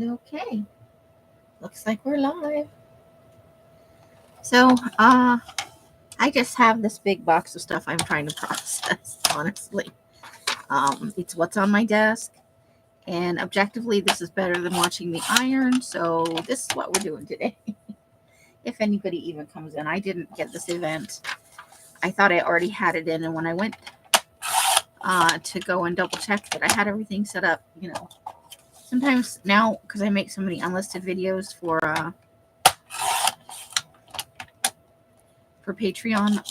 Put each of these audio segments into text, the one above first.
Okay, looks like we're live. So, I just have this big box of stuff I'm trying to process, honestly. It's what's on my desk, and objectively, this is better than watching me iron, so this is what we're doing today. If anybody even comes in, I didn't get this event. I thought I already had it in, and when I went to go and double check that I had everything set up, sometimes now, because I make so many unlisted videos for Patreon,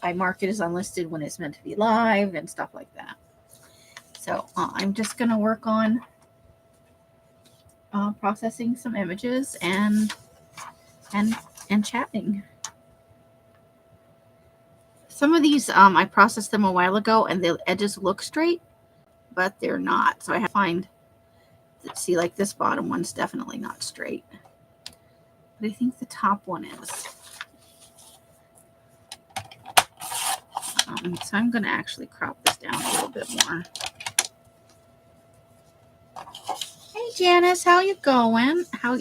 I mark it as unlisted when it's meant to be live and stuff like that. So I'm just going to work on processing some images and chatting. Some of these I processed them a while ago and the edges look straight, but they're not. So I have to find, see, like this bottom one's definitely not straight, but I think the top one is. So I'm going to actually crop this down a little bit more. Hey Janice, how you going? How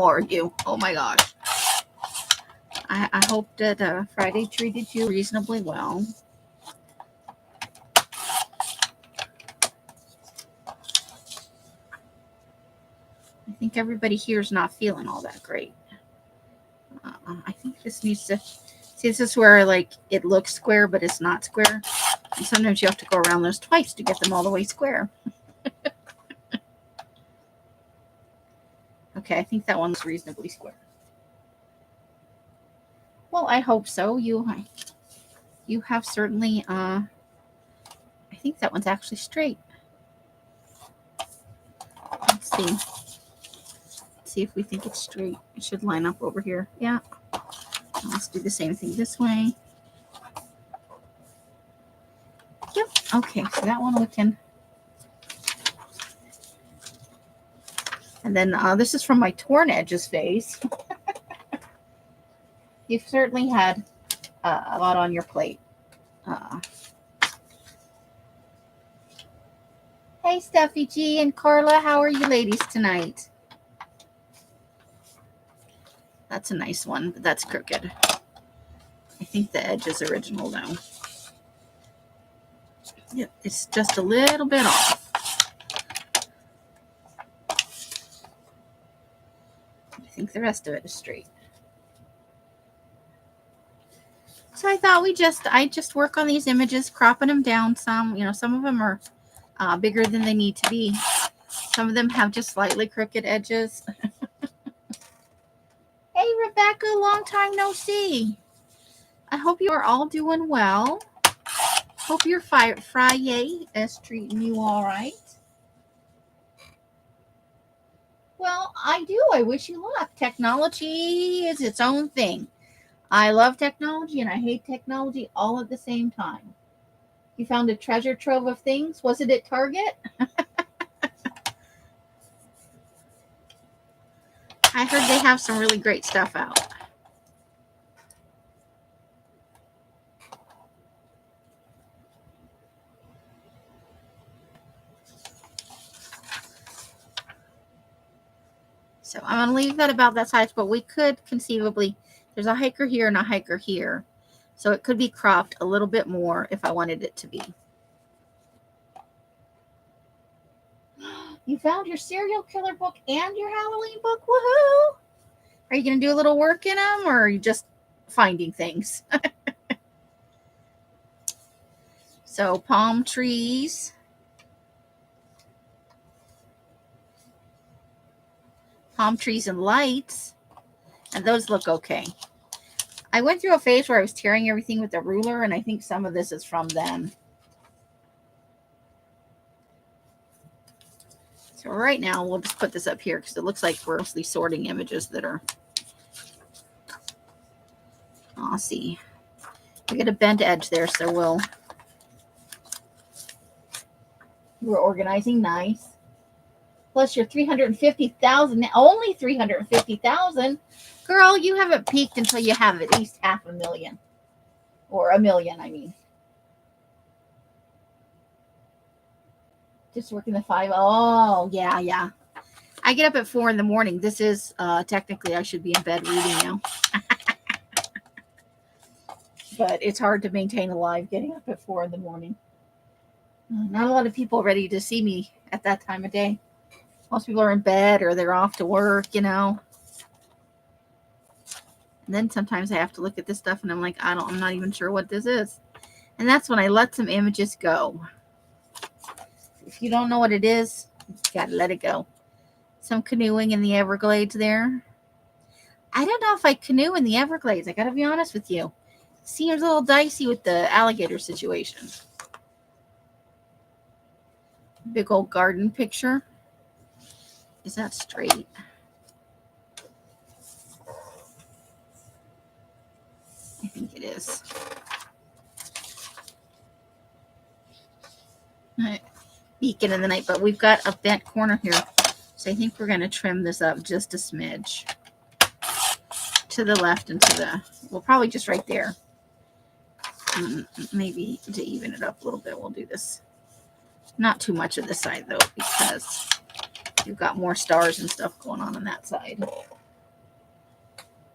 are you? Oh my gosh. I hope that Friday treated you reasonably well. I think everybody here is not feeling all that great. I think this needs to, see, this is where like it looks square, but it's not square. And sometimes you have to go around those twice to get them all the way square. Okay, I think that one's reasonably square. Well, I hope so. You have certainly, I think that one's actually straight. Let's see. See if we think it's straight. It should line up over here. Yeah. Let's do the same thing this way. Yep. Okay, so that one we can. And then this is from my torn edges phase. You've certainly had a lot on your plate. Hey, Steffi G and Carla, how are you ladies tonight? That's a nice one, but that's crooked. I think the edge is original though. Yep, it's just a little bit off. I think the rest of it is straight. So I thought I just work on these images, cropping them down some. Some of them are bigger than they need to be. Some of them have just slightly crooked edges. Hey, Rebecca, long time no see. I hope you are all doing well. Hope your Fri-Yay is treating you all right. Well, I do. I wish you luck. Technology is its own thing. I love technology and I hate technology all at the same time. You found a treasure trove of things? Was it at Target? I heard they have some really great stuff out. So I'm going to leave that about that size, but we could conceivably, there's a hiker here and a hiker here. So it could be cropped a little bit more if I wanted it to be. You found your serial killer book and your Halloween book? Woohoo! Are you going to do a little work in them, or are you just finding things? So palm trees. Palm trees and lights. And those look okay. I went through a phase where I was tearing everything with a ruler, and I think some of this is from then. So right now, we'll just put this up here because it looks like we're mostly sorting images that are... I'll see. We got a bent edge there, so we're organizing nice. Plus your 350,000, only 350,000. Girl, you haven't peaked until you have at least 500,000. Or 1,000,000, I mean. Just working the 5. Oh, yeah. I get up at 4 in the morning. This is technically I should be in bed reading now. But it's hard to maintain alive getting up at 4 in the morning. Not a lot of people ready to see me at that time of day. Most people are in bed or they're off to work, you know. And then sometimes I have to look at this stuff and I'm like, I'm not even sure what this is. And that's when I let some images go. If you don't know what it is, you gotta let it go. Some canoeing in the Everglades there. I don't know if I canoe in the Everglades. I gotta be honest with you. Seems a little dicey with the alligator situation. Big old garden picture. Is that straight? I think it is. All right. Beacon in the night, but we've got a bent corner here. So I think we're going to trim this up just a smidge. To the left and to the, well, probably just right there. Maybe to even it up a little bit, we'll do this. Not too much of this side, though, because you've got more stars and stuff going on that side.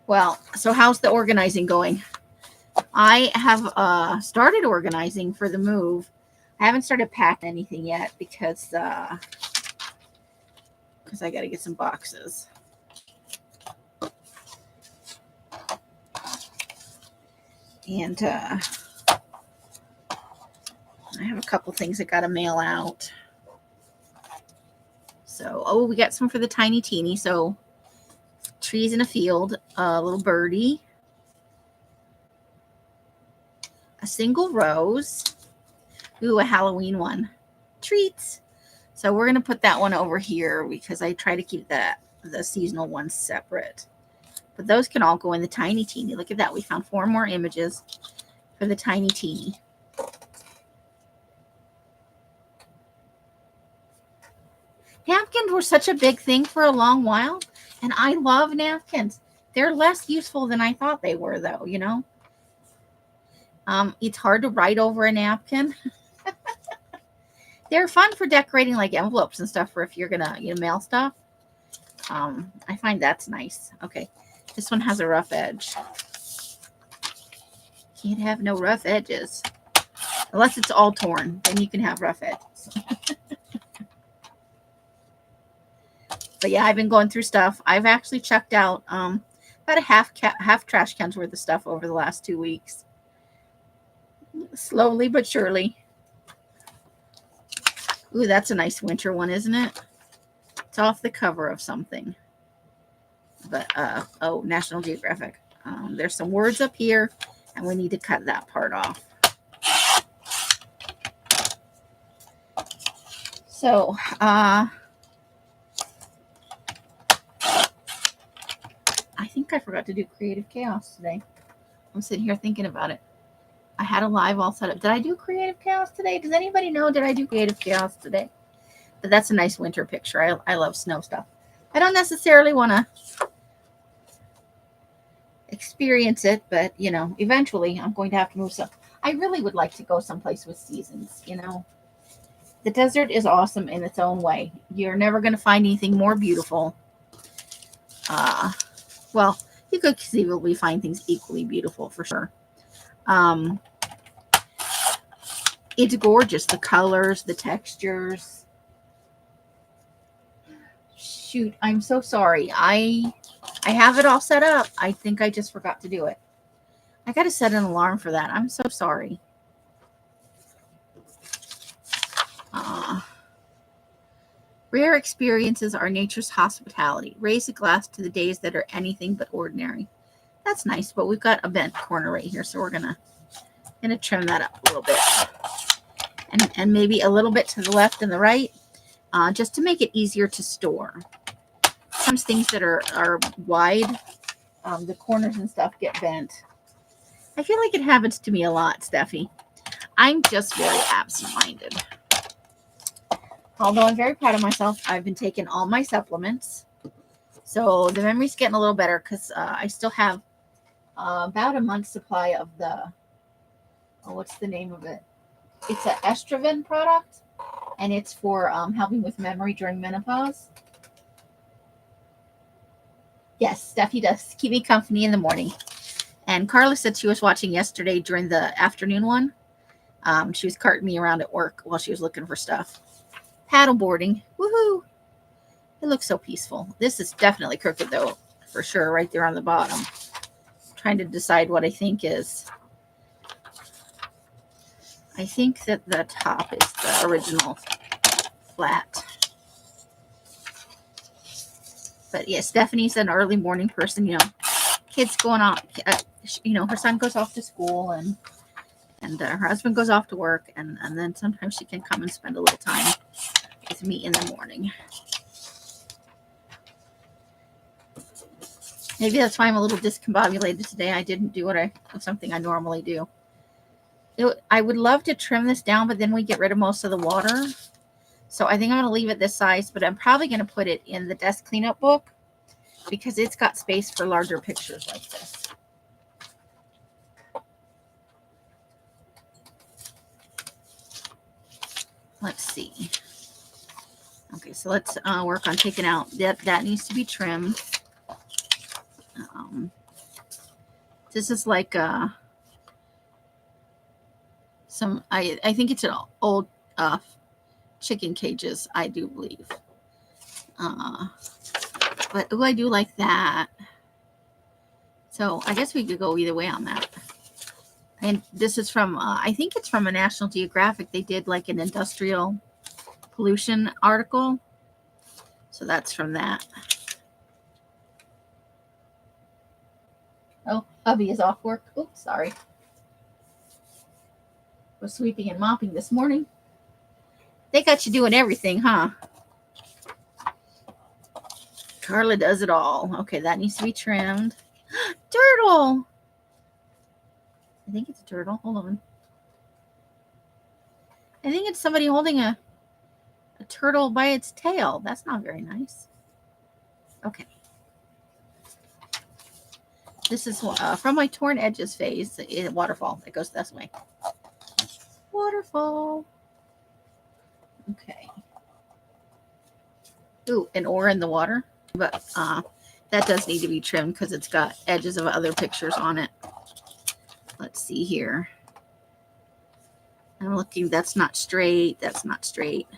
Well, so how's the organizing going? I have started organizing for the move. I haven't started packing anything yet because I got to get some boxes. And I have a couple things I got to mail out. So, we got some for the tiny teeny. So, trees in a field, a little birdie, a single rose. Ooh, a Halloween one. Treats. So we're going to put that one over here because I try to keep the seasonal ones separate. But those can all go in the tiny teeny. Look at that. We found 4 more images for the tiny teeny. Napkins were such a big thing for a long while. And I love napkins. They're less useful than I thought they were, though, you know. It's hard to write over a napkin. They're fun for decorating like envelopes and stuff for if you're gonna mail stuff. I find that's nice. Okay, this one has a rough edge. Can't have no rough edges. Unless it's all torn, then you can have rough edges. But yeah, I've been going through stuff. I've actually checked out about a half trash can's worth of stuff over the last 2 weeks. Slowly but surely. Ooh, that's a nice winter one, isn't it? It's off the cover of something. But, National Geographic. There's some words up here, and we need to cut that part off. So, I think I forgot to do Creative Chaos today. I'm sitting here thinking about it. I had a live all set up. Did I do Creative Chaos today? Does anybody know? Did I do Creative Chaos today? But that's a nice winter picture. I love snow stuff. I don't necessarily want to experience it, but, eventually I'm going to have to move some. I really would like to go someplace with seasons, The desert is awesome in its own way. You're never going to find anything more beautiful. Well, you could conceivably find things equally beautiful for sure. It's gorgeous. The colors, the textures. Shoot, I'm so sorry. I have it all set up. I think I just forgot to do it. I got to set an alarm for that. I'm so sorry. Rare experiences are nature's hospitality. Raise a glass to the days that are anything but ordinary. That's nice, but we've got a bent corner right here, so we're gonna trim that up a little bit, and maybe a little bit to the left and the right, just to make it easier to store. Some things that are wide, the corners and stuff get bent. I feel like it happens to me a lot, Steffi. I'm just very absent-minded. Although I'm very proud of myself, I've been taking all my supplements. So the memory's getting a little better because I still have about a month's supply of the, what's the name of it? It's an estrogen product, and it's for helping with memory during menopause. Yes, Steffi does keep me company in the morning. And Carla said she was watching yesterday during the afternoon one. She was carting me around at work while she was looking for stuff. Paddle boarding. Woohoo! It looks so peaceful. This is definitely crooked though, for sure, right there on the bottom. Trying to decide what I think is. I think that the top is the original flat. But yeah, Stephanie's an early morning person, you know. Kids going off, you know, her son goes off to school and her husband goes off to work, and then sometimes she can come and spend a little time with me in the morning. Maybe that's why I'm a little discombobulated today. I didn't do something I normally do. I would love to trim this down, but then we get rid of most of the water. So I think I'm going to leave it this size, but I'm probably going to put it in the desk cleanup book because it's got space for larger pictures like this. Let's see. Okay, so let's work on taking out that needs to be trimmed. This is like I think it's an old chicken cages, I do believe. But I do like that. So I guess we could go either way on that. And this is from, I think it's from a National Geographic. They did like an industrial pollution article. So that's from that. Oh, hubby is off work. Oops, sorry. Was sweeping and mopping this morning. They got you doing everything, huh? Carla does it all. Okay, that needs to be trimmed. Turtle! I think it's a turtle. Hold on. I think it's somebody holding a turtle by its tail. That's not very nice. Okay. This is from my torn edges phase. Waterfall. It goes this way. Waterfall. Okay. Ooh, an oar in the water. But that does need to be trimmed because it's got edges of other pictures on it. Let's see here. I'm looking. That's not straight. That's not straight.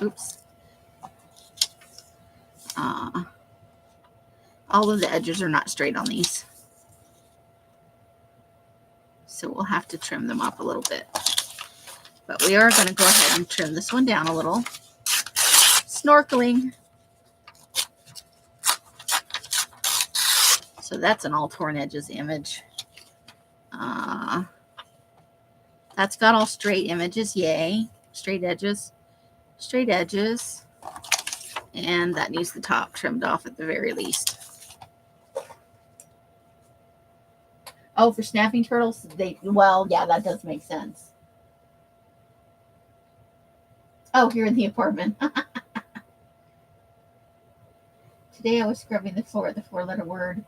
Oops. All of the edges are not straight on these. So we'll have to trim them up a little bit. But we are going to go ahead and trim this one down a little. Snorkeling. So that's an all torn edges image. That's got all straight images. Yay. Straight edges. Straight edges. And that needs the top trimmed off at the very least. Oh, for snapping turtles? Well, yeah, that does make sense. Oh, here in the apartment. Today I was scrubbing the floor at the 4-letter word.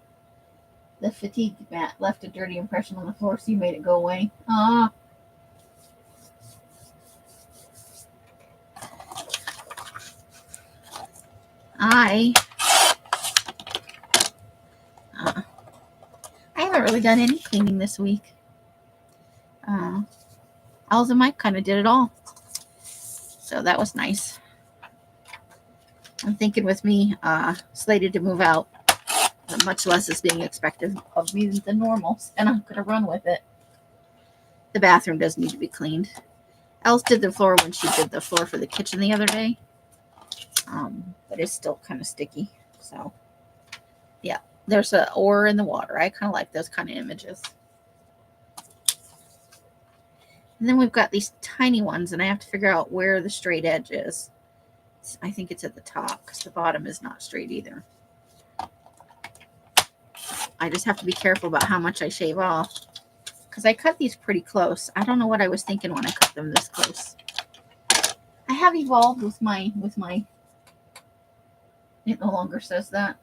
The fatigue mat left a dirty impression on the floor, so you made it go away. Ah. I haven't really done any cleaning this week. Alice and Mike kind of did it all. So that was nice. I'm thinking with me slated to move out, much less is being expected of me than normal, and I'm going to run with it. The bathroom does need to be cleaned. Alice did the floor when she did the floor for the kitchen the other day. But it's still kind of sticky. So, yeah, there's an oar in the water. I kind of like those kind of images. And then we've got these tiny ones, and I have to figure out where the straight edge is. I think it's at the top because the bottom is not straight either. I just have to be careful about how much I shave off because I cut these pretty close. I don't know what I was thinking when I cut them this close. I have evolved with my, it no longer says that.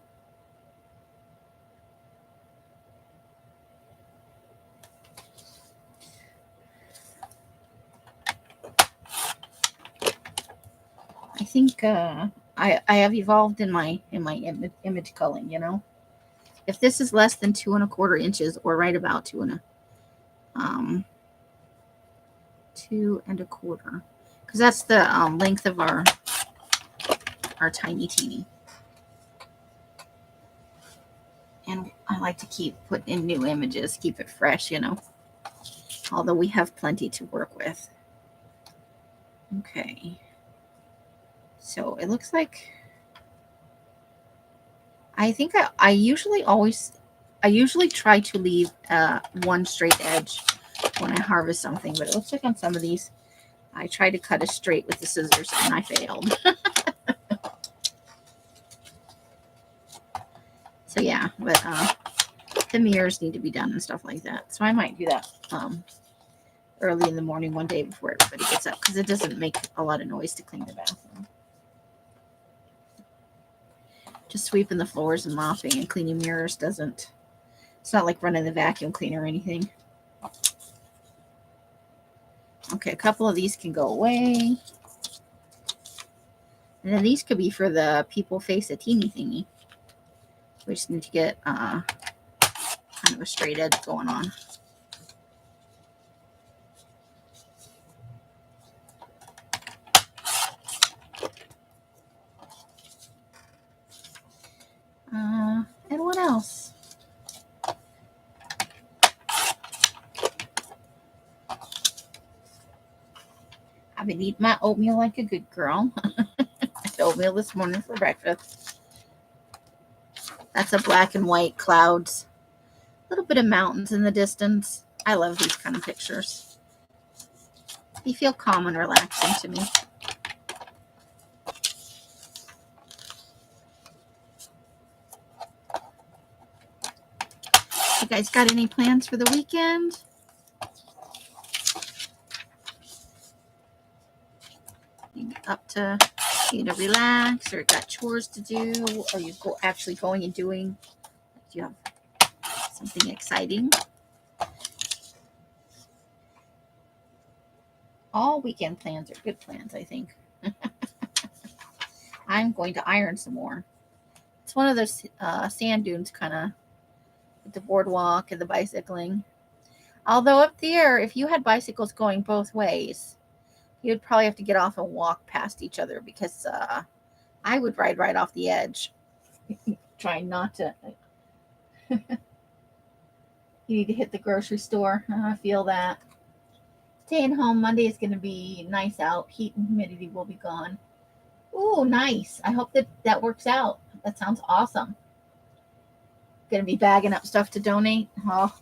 I think I have evolved in my image culling, you know. If this is less than 2¼ inches, or right about 2¼ because that's the length of our tiny teeny. And I like to keep putting in new images, keep it fresh, you know, although we have plenty to work with. Okay, so it looks like I think I usually try to leave one straight edge when I harvest something, but it looks like on some of these I tried to cut it straight with the scissors and I failed. So yeah, but the mirrors need to be done and stuff like that. So I might do that early in the morning one day before everybody gets up, because it doesn't make a lot of noise to clean the bathroom. Just sweeping the floors and mopping and cleaning mirrors doesn't, it's not like running the vacuum cleaner or anything. Okay, a couple of these can go away. And then these could be for the people face a teeny thingy. We just need to get kind of a straight edge going on. And what else? I've been eating my oatmeal like a good girl. I had oatmeal this morning for breakfast. That's a black and white clouds. A little bit of mountains in the distance. I love these kind of pictures. They feel calm and relaxing to me. You guys got any plans for the weekend? You up to relax, or got chores to do, or you actually going and doing? Do you have something exciting? All weekend plans are good plans, I think. I'm going to iron some more. It's one of those sand dunes, kind of, with the boardwalk and the bicycling. Although up there, if you had bicycles going both ways, you'd probably have to get off and walk past each other, because I would ride right off the edge, trying not to. You need to hit the grocery store. I feel that. Staying home Monday is going to be nice out. Heat and humidity will be gone. Ooh, nice. I hope that works out. That sounds awesome. Going to be bagging up stuff to donate. Oh,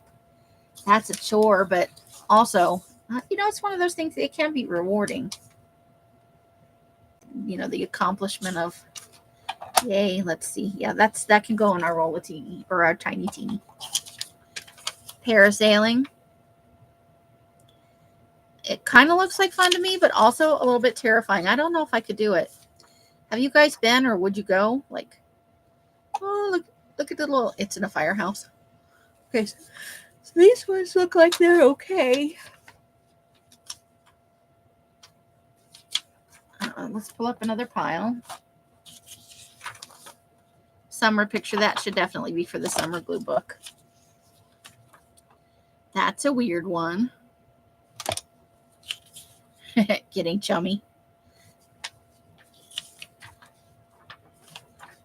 that's a chore, but also, it's one of those things that can be rewarding. The accomplishment of, yay, let's see. Yeah, that can go in our roll-a-teeny, or our tiny teeny. Parasailing. It kind of looks like fun to me, but also a little bit terrifying. I don't know if I could do it. Have you guys been, or would you go? Like, oh, look at the little, it's in a firehouse. Okay, so these ones look like they're okay. Let's pull up another pile. Summer picture. That should definitely be for the summer glue book. That's a weird one. Getting chummy.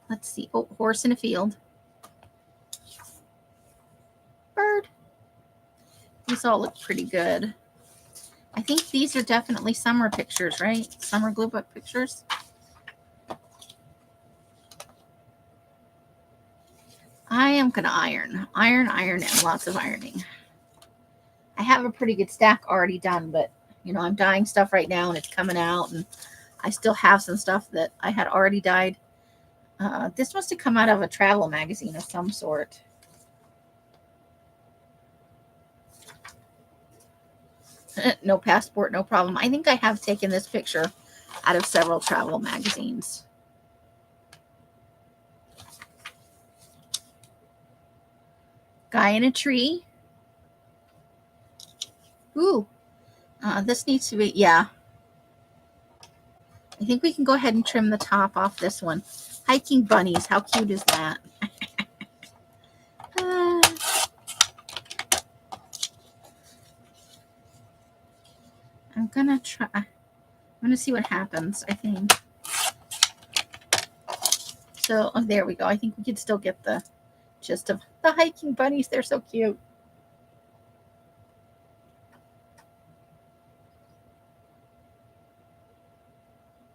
Let's see. Oh, horse in a field. Bird. These all look pretty good. I think these are definitely summer pictures, right? Summer glue book pictures. I am going to iron, and lots of ironing. I have a pretty good stack already done, but, I'm dyeing stuff right now, and it's coming out, and I still have some stuff that I had already dyed. This must have come out of a travel magazine of some sort. No passport, no problem. I think I have taken this picture out of several travel magazines. Guy in a tree. Ooh. This needs to be, yeah. I think we can go ahead and trim the top off this one. Hiking bunnies. How cute is that? I'm gonna try. I'm gonna see what happens, I think. So, oh, there we go. I think we could still get the gist of the hiking bunnies. They're so cute.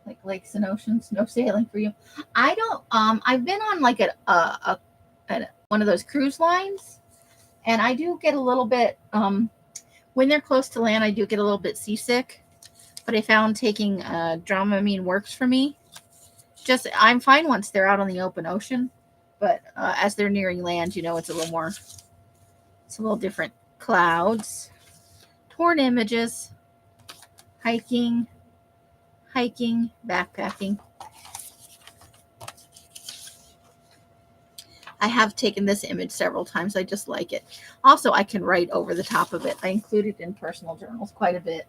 Like lakes and oceans, no sailing for you. I don't. I've been on like one of those cruise lines, and I do get a little bit. When they're close to land, I do get a little bit seasick. But I found taking Dramamine works for me. Just I'm fine once they're out on the open ocean, but as they're nearing land, you know, it's a little more. It's a little different. Clouds, torn images, hiking, backpacking. I have taken this image several times. I just like it. Also, I can write over the top of it. I include it in personal journals quite a bit.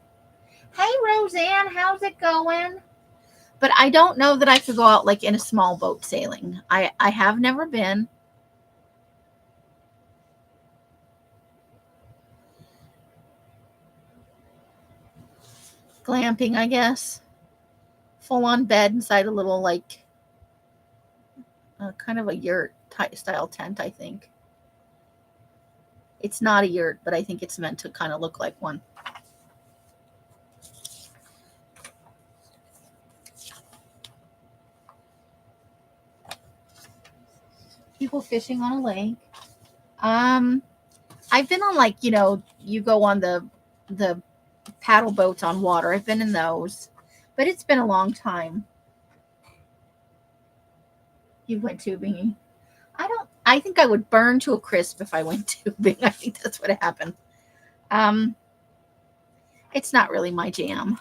Hey, Roseanne, how's it going? But I don't know that I could go out like in a small boat sailing. I have never been. Glamping, I guess. Full on bed inside a little like kind of a yurt style tent, I think. It's not a yurt, but I think it's meant to kind of look like one. People fishing on a lake. I've been on like, you know, you go on the paddle boats on water. I've been in those, but it's been a long time. You went tubing. I think I would burn to a crisp if I went tubing. I think that's what happened. It's not really my jam.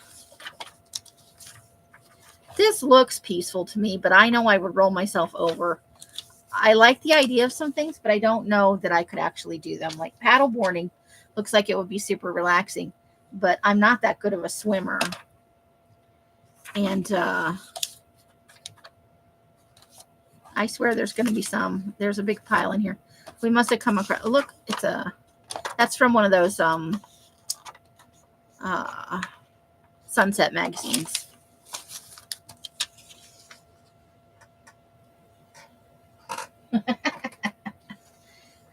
This looks peaceful to me, but I know I would roll myself over. I like the idea of some things, but I don't know that I could actually do them. Like paddle boarding looks like it would be super relaxing, but I'm not that good of a swimmer. And I swear there's going to be some. There's a big pile in here. We must have come across. Look, that's from one of those sunset magazines.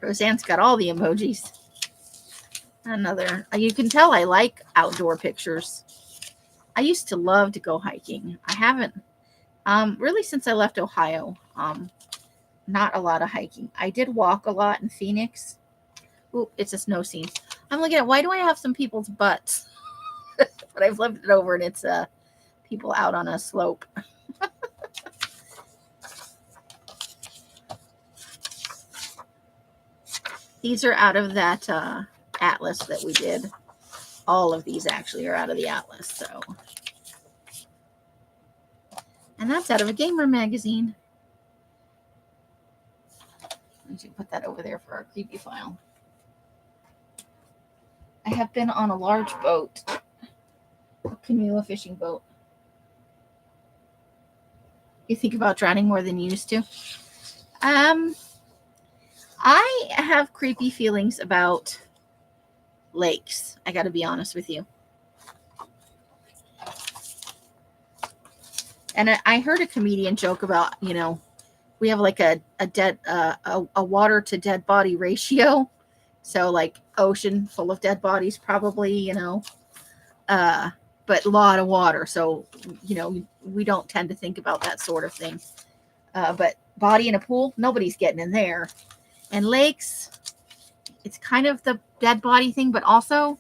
Roseanne's got all the emojis. Another. You can tell I like outdoor pictures. I used to love to go hiking. I haven't really since I left Ohio. Not a lot of hiking. I did walk a lot in Phoenix. Ooh, it's a snow scene. I'm looking at why do I have some people's butts? But I've flipped it over and it's people out on a slope. These are out of that atlas that we did. All of these actually are out of the atlas. So, and that's out of a gamer magazine. Let's put that over there for our creepy file. I have been on a large boat, a canoe, a fishing boat. You think about drowning more than you used to? I have creepy feelings about lakes. I got to be honest with you. And I heard a comedian joke about, you know, we have like a water to dead body ratio. So like ocean full of dead bodies, probably, you know, but a lot of water. So, you know, we don't tend to think about that sort of thing. But body in a pool, nobody's getting in there. And lakes, it's kind of the dead body thing, but also,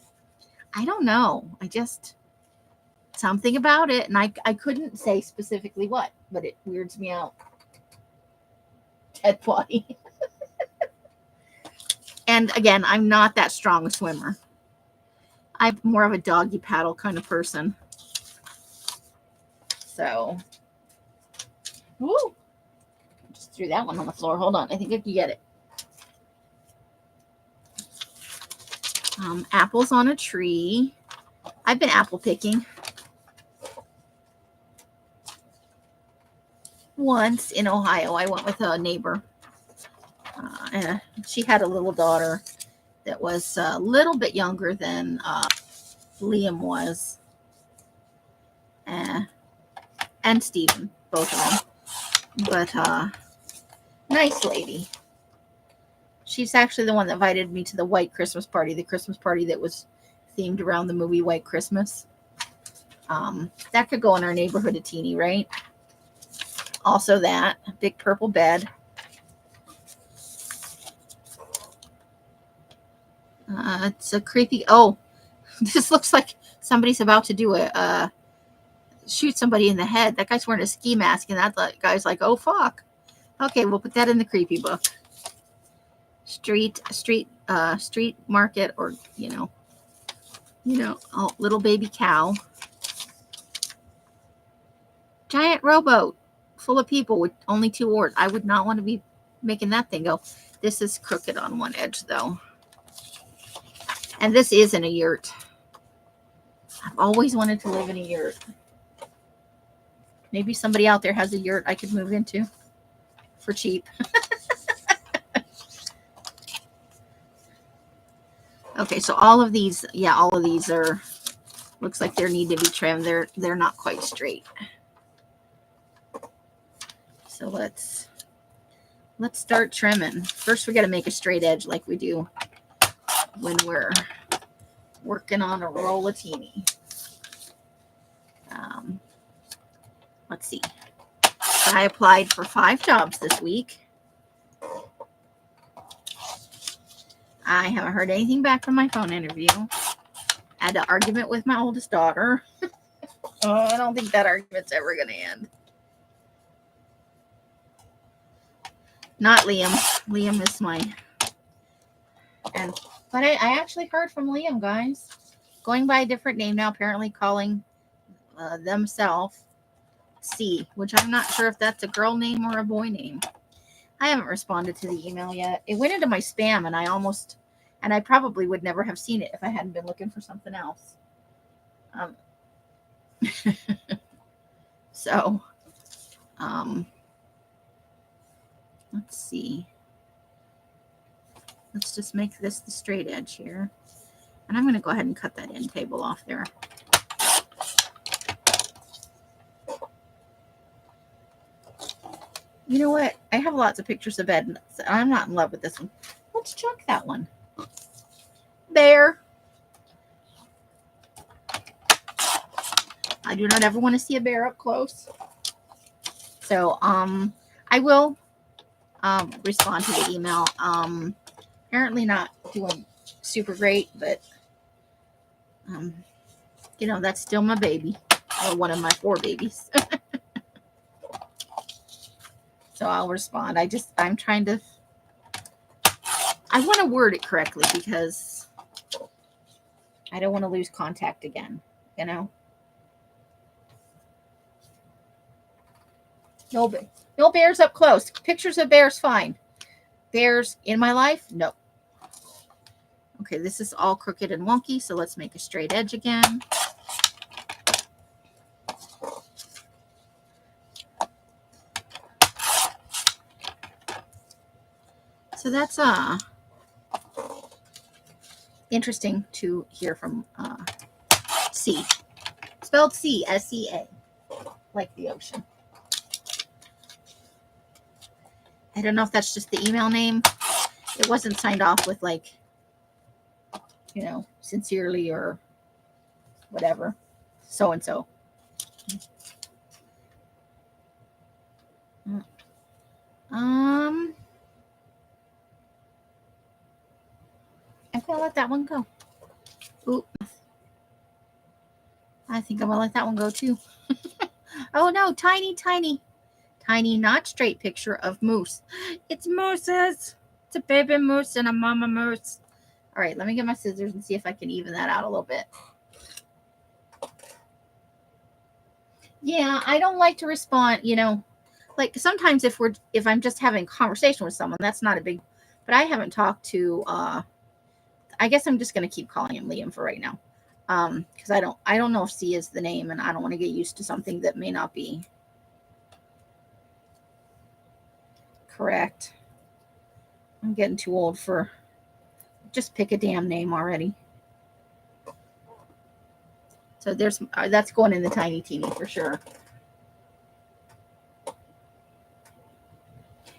I don't know. I just, something about it. And I couldn't say specifically what, but it weirds me out. Dead body. And again, I'm not that strong a swimmer. I'm more of a doggy paddle kind of person. So, woo, just threw that one on the floor. Hold on, I think I can get it. Apples on a tree. I've been apple picking. once in Ohio. I went with a neighbor. And she had a little daughter that was a little bit younger than Liam was. And Stephen, both of them. But nice lady. She's actually the one that invited me to the White Christmas party, the Christmas party that was themed around the movie White Christmas. That could go in our neighborhood a teeny, right? Also that big purple bed. It's a creepy. Oh, this looks like somebody's about to do shoot somebody in the head. That guy's wearing a ski mask, and that guy's like, "Oh fuck." Okay, we'll put that in the creepy book. Street market, or oh, little baby cow. Giant rowboat full of people with only 2 oars. I would not want to be making that thing go. This is crooked on one edge though. And this isn't a yurt. I've always wanted to live in a yurt. Maybe somebody out there has a yurt I could move into for cheap. Okay, so all of these are, looks like they need to be trimmed. They're not quite straight. So let's start trimming. First, we got to make a straight edge like we do when we're working on a rollatini. Let's see. I applied for 5 jobs this week. I haven't heard anything back from my phone interview. I had an argument with my oldest daughter. I don't think that argument's ever going to end. Not Liam. Liam is but I actually heard from Liam, guys. Going by a different name now, apparently calling themselves C, which I'm not sure if that's a girl name or a boy name. I haven't responded to the email yet. It went into my spam, and I probably would never have seen it if I hadn't been looking for something else. So, let's see. Let's just make this the straight edge here. And I'm going to go ahead and cut that end table off there. You know what? I have lots of pictures of bed. I'm not in love with this one. Let's chuck that one. Bear. I do not ever want to see a bear up close. So, I will respond to the email. Apparently not doing super great, but that's still my baby, or one of my 4 babies. So I'll respond. I'm trying to, I want to word it correctly because I don't want to lose contact again, No bears up close. Pictures of bears, fine. Bears in my life? No. Okay, this is all crooked and wonky, so let's make a straight edge again. So that's interesting to hear from C. Spelled C, S-E-A, like the ocean. I don't know if that's just the email name. It wasn't signed off with sincerely or whatever. So-and-so. I'm going to let that one go. Ooh. I think I'm going to let that one go too. Oh no, tiny, not straight picture of moose. It's mooses. It's a baby moose and a mama moose. All right, let me get my scissors and see if I can even that out a little bit. Yeah, I don't like to respond, like sometimes if I'm just having a conversation with someone, that's not a big, but I haven't talked to, I guess I'm just going to keep calling him Liam for right now. Because I don't know if C is the name, and I don't want to get used to something that may not be. correct. I'm getting too old for, just pick a damn name already. So there's, that's going in the tiny teeny for sure.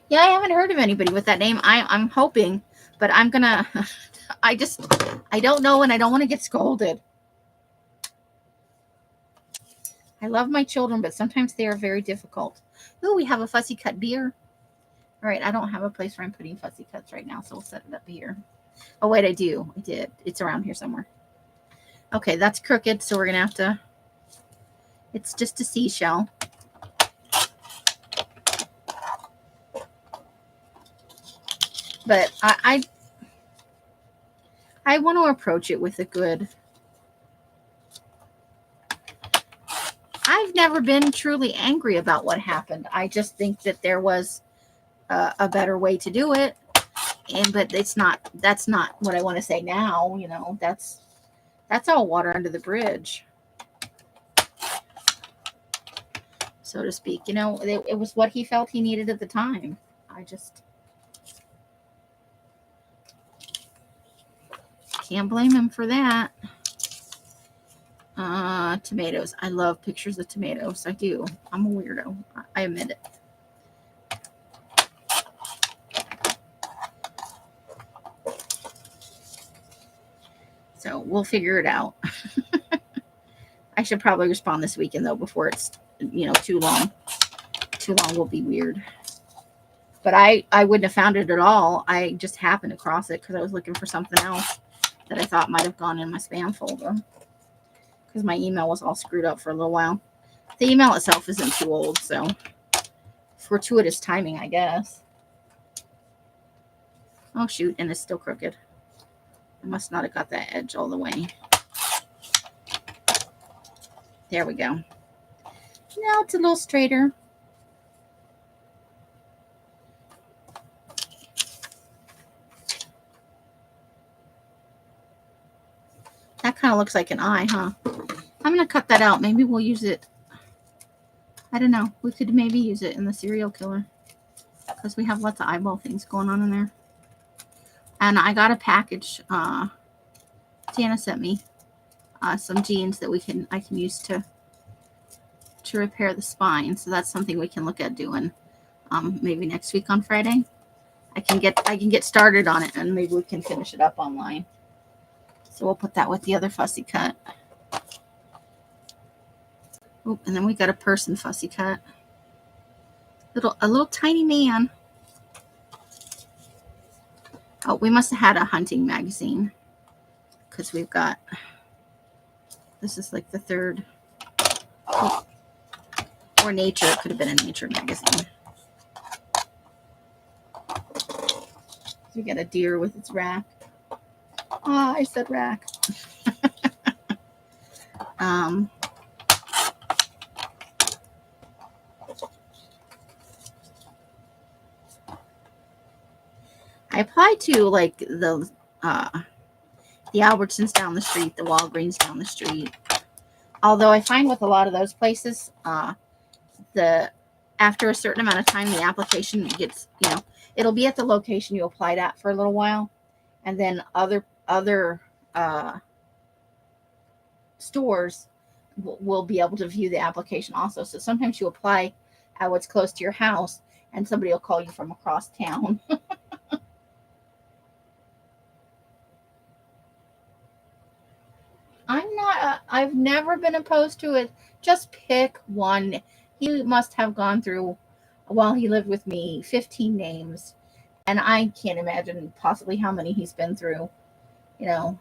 Yeah, I haven't heard of anybody with that name. I'm hoping, but I'm gonna, I don't know, and I don't want to get scolded. I love my children, but sometimes they are very difficult. Oh, we have a fussy cut beer. All right, I don't have a place where I'm putting fussy cuts right now, so we'll set it up here. Oh, wait, I do. I did. It's around here somewhere. Okay, that's crooked, so we're going to have to, it's just a seashell. But I want to approach it with a good, I've never been truly angry about what happened. I just think that there was a better way to do it. But that's not what I want to say now. You know, that's all water under the bridge, so to speak. You know, it was what he felt he needed at the time. I just can't blame him for that. Tomatoes. I love pictures of tomatoes. I do. I'm a weirdo. I admit it. So we'll figure it out. I should probably respond this weekend though, before it's, you know, too long. Too long will be weird. But I wouldn't have found it at all. I just happened across it because I was looking for something else that I thought might have gone in my spam folder, because my email was all screwed up for a little while. The email itself isn't too old, so fortuitous timing, I guess. Oh, shoot, and it's still crooked. I must not have got that edge all the way. There we go. Now it's a little straighter. That kind of looks like an eye, huh? I'm going to cut that out. Maybe we'll use it. I don't know. We could maybe use it in the serial killer, because we have lots of eyeball things going on in there. And I got a package. Tana sent me some jeans that I can use to repair the spine. So that's something we can look at doing maybe next week on Friday. I can get started on it, and maybe we can finish it up online. So we'll put that with the other fussy cut. Oh, and then we got a person fussy cut. A little tiny man. Oh, we must have had a hunting magazine, because we've got, this is like the third. Oh, or nature. It could have been a nature magazine. We got a deer with its rack. Oh, I said rack. I applied to like the Albertsons down the street, the Walgreens down the street. Although I find with a lot of those places, after a certain amount of time, the application gets, you know, it'll be at the location you applied at for a little while, and then other stores will be able to view the application also. So sometimes you apply at what's close to your house, and somebody will call you from across town. I've never been opposed to it. Just pick one. He must have gone through, while he lived with me, 15 names. And I can't imagine possibly how many he's been through. You know,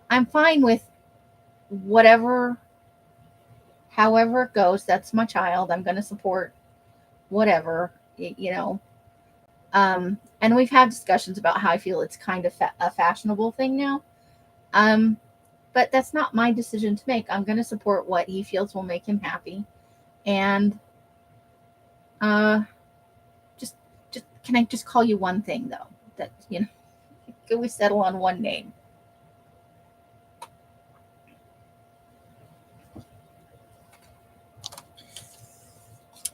I'm fine with whatever, however it goes. That's my child. I'm going to support whatever, you know. And we've had discussions about how I feel it's kind of a fashionable thing now. But that's not my decision to make. I'm going to support what he feels will make him happy. And just can I just call you one thing though? That, you know, can we settle on one name?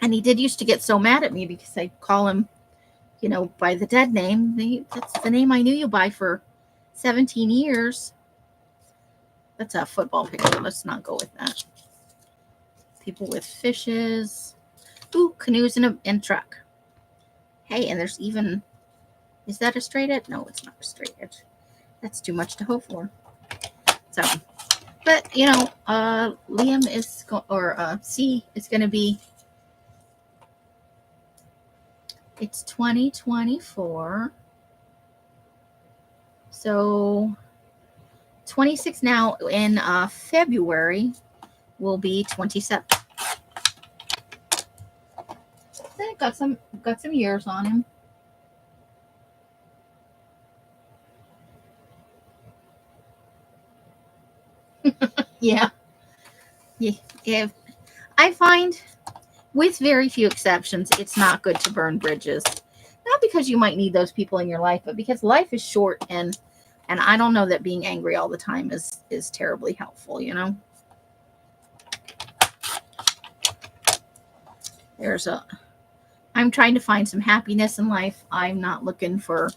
And he did used to get so mad at me because I call him, by the dead name. That's the name I knew you by for 17 years. That's a football picture. Let's not go with that. People with fishes. Ooh, canoes and truck. Hey, and there's even, is that a straight edge? No, it's not a straight edge. That's too much to hope for. So, but Liam is C is going to be. It's 2024. So 26 now. In February will be 27. Got some years on him. Yeah. I find, with very few exceptions, it's not good to burn bridges. Not because you might need those people in your life, but because life is short, and I don't know that being angry all the time is terribly helpful, I'm trying to find some happiness in life. I'm not looking for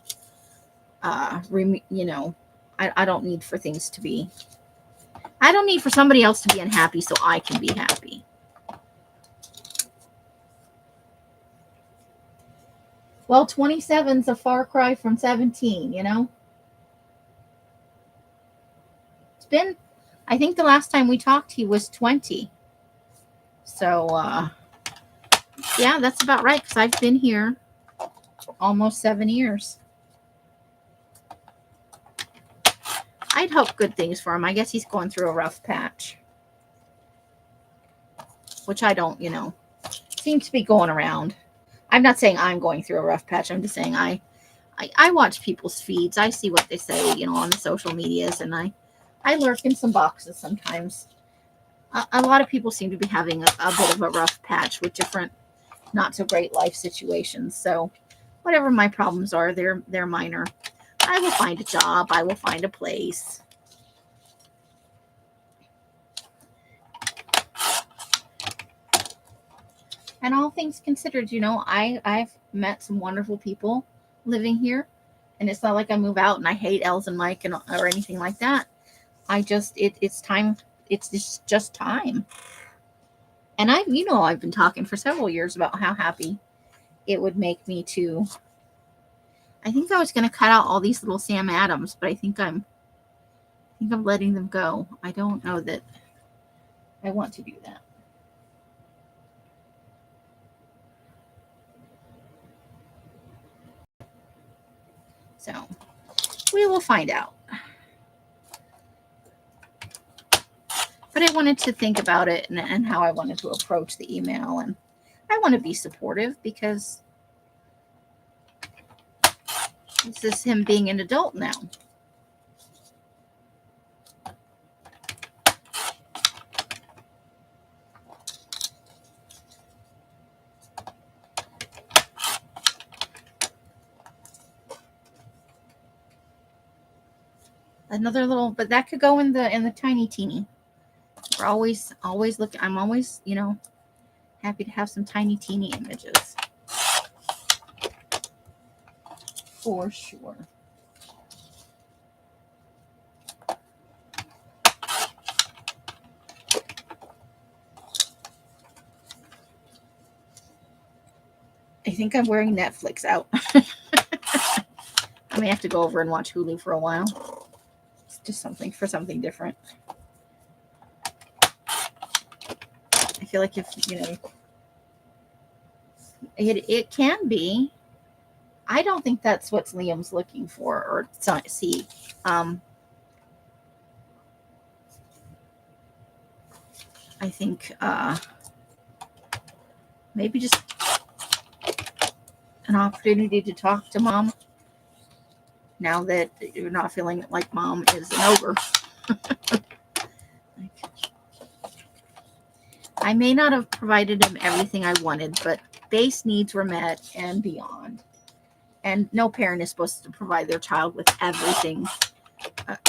I don't need for things to be, I don't need for somebody else to be unhappy so I can be happy. Well, 27's a far cry from 17, It's been, I think the last time we talked, he was 20. So, yeah, that's about right, because I've been here for almost 7 years. I'd hope good things for him. I guess he's going through a rough patch, which I don't, seems to be going around. I'm not saying I'm going through a rough patch. I'm just saying I watch people's feeds. I see what they say, on the social medias, and I lurk in some boxes sometimes. A lot of people seem to be having a bit of a rough patch with different not so great life situations. So whatever my problems are, they're minor. I will find a job. I will find a place. And all things considered, I've met some wonderful people living here. And it's not like I move out and I hate Els and Mike or anything like that. It's time. It's just time. And I've been talking for several years about how happy it would make me to. I think I was going to cut out all these little Sam Adams, but I think I'm letting them go. I don't know that I want to do that. So we will find out. But I wanted to think about it and how I wanted to approach the email. And I want to be supportive because this is him being an adult now. Another little, but that could go in the tiny teeny. We're always looking. I'm always, happy to have some tiny teeny images. For sure. I think I'm wearing Netflix out. I may have to go over and watch Hulu for a while. It's just something different. I feel like if, it can be. I don't think that's what Liam's looking for, or see. I think maybe just an opportunity to talk to mom now that you're not feeling like mom is an ogre. I may not have provided him everything I wanted, but base needs were met and beyond. And no parent is supposed to provide their child with everything,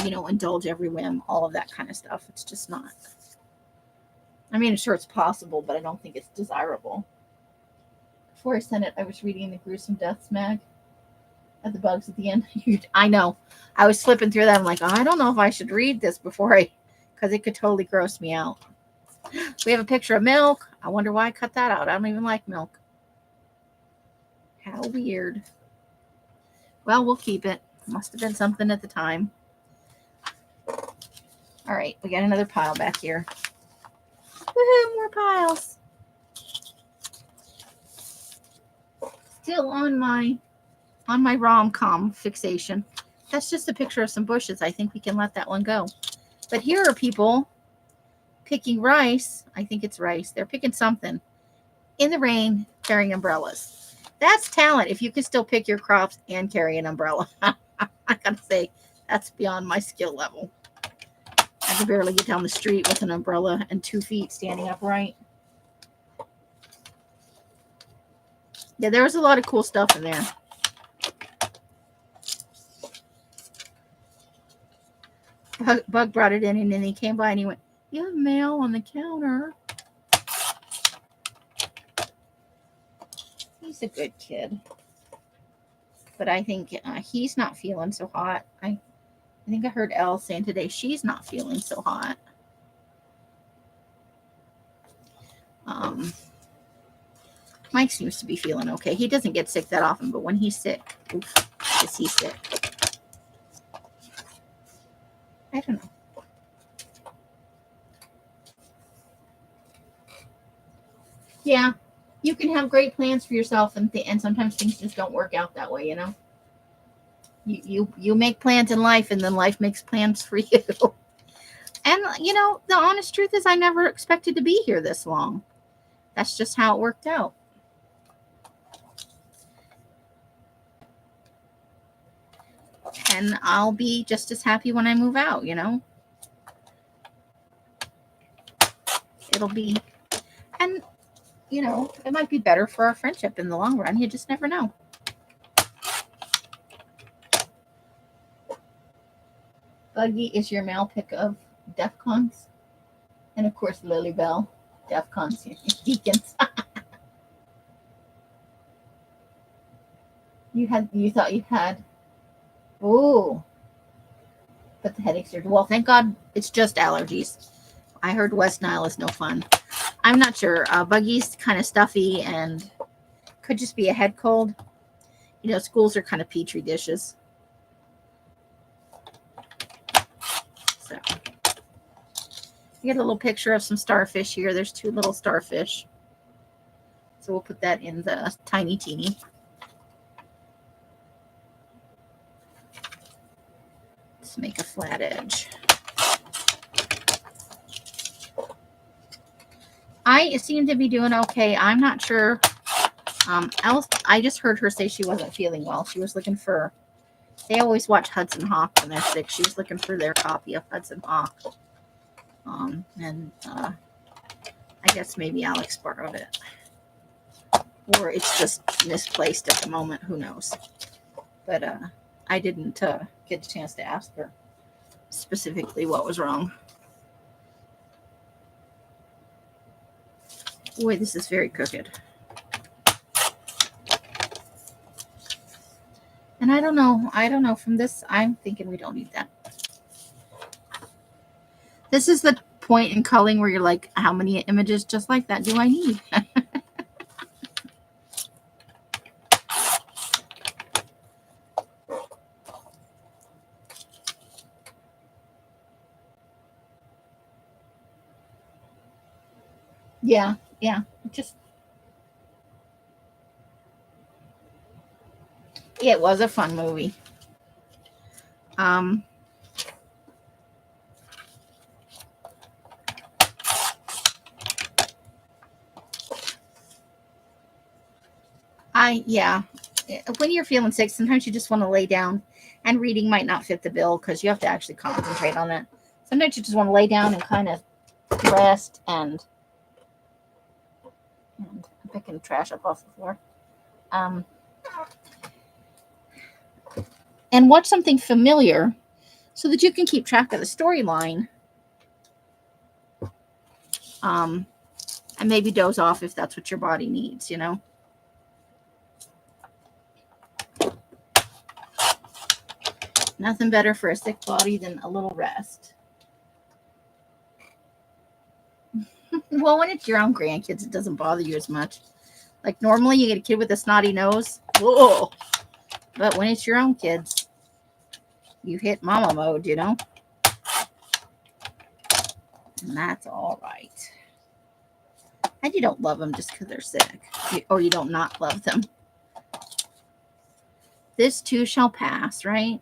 indulge every whim, all of that kind of stuff. It's just not. I mean, sure, it's possible, but I don't think it's desirable. before I sent it, I was reading the Gruesome Deaths mag at the bugs at the end. I know. I was flipping through that. I'm like, oh, I don't know if I should read this because it could totally gross me out. We have a picture of milk. I wonder why I cut that out. I don't even like milk. How weird. Well, we'll keep it. Must have been something at the time. All right, we got another pile back here. Woohoo, more piles. Still on my rom-com fixation. That's just a picture of some bushes. I think we can let that one go. But here are people picking rice. I think it's rice. They're picking something in the rain, carrying umbrellas. That's talent if you can still pick your crops and carry an umbrella. I gotta say, that's beyond my skill level. I can barely get down the street with an umbrella and 2 feet standing upright. Yeah, there was a lot of cool stuff in there. Bug brought it in, and then he came by and he went, "You have mail on the counter." He's a good kid. But I think he's not feeling so hot. I think I heard Elle saying today she's not feeling so hot. Mike seems to be feeling okay. He doesn't get sick that often, but when he's sick, oof, is he sick? I don't know. Yeah, you can have great plans for yourself, and sometimes things just don't work out that way, you know? You make plans in life, and then life makes plans for you. And, you know, the honest truth is I never expected to be here this long. That's just how it worked out. And I'll be just as happy when I move out, you know? It'll be, and, you know, it might be better for our friendship in the long run. You just never know. Buggy is your male pick of DEFCONs. And, of course, Lily Bell, DEFCONs, Deacons. You thought you had, ooh, but the headaches are, well, thank God it's just allergies. I heard West Nile is no fun. I'm not sure. Buggy's kind of stuffy and could just be a head cold. You know, schools are kind of petri dishes. So, you get a little picture of some starfish here. There's 2 little starfish. So we'll put that in the tiny teeny. Let's make a flat edge. I seem to be doing okay. I'm not sure. I just heard her say she wasn't feeling well. She was looking for, they always watch Hudson Hawk when they're sick. She was looking for their copy of Hudson Hawk. I guess maybe Alex borrowed it. Or it's just misplaced at the moment. Who knows? But I didn't get a chance to ask her specifically what was wrong. Boy, this is very crooked. And I don't know. From this, I'm thinking we don't need that. This is the point in culling where you're like, how many images just like that do I need? Yeah. It was a fun movie. When you're feeling sick, sometimes you just want to lay down, and reading might not fit the bill because you have to actually concentrate on it. Sometimes you just want to lay down and kind of rest and I'm picking trash up off the floor. And watch something familiar so that you can keep track of the storyline. And maybe doze off if that's what your body needs, you know. Nothing better for a sick body than a little rest. Well, when it's your own grandkids, it doesn't bother you as much. Like normally you get a kid with a snotty nose. Whoa. But when it's your own kids, you hit mama mode, you know? And that's all right. And you don't love them just because they're sick. Or you don't not love them. This too shall pass, right?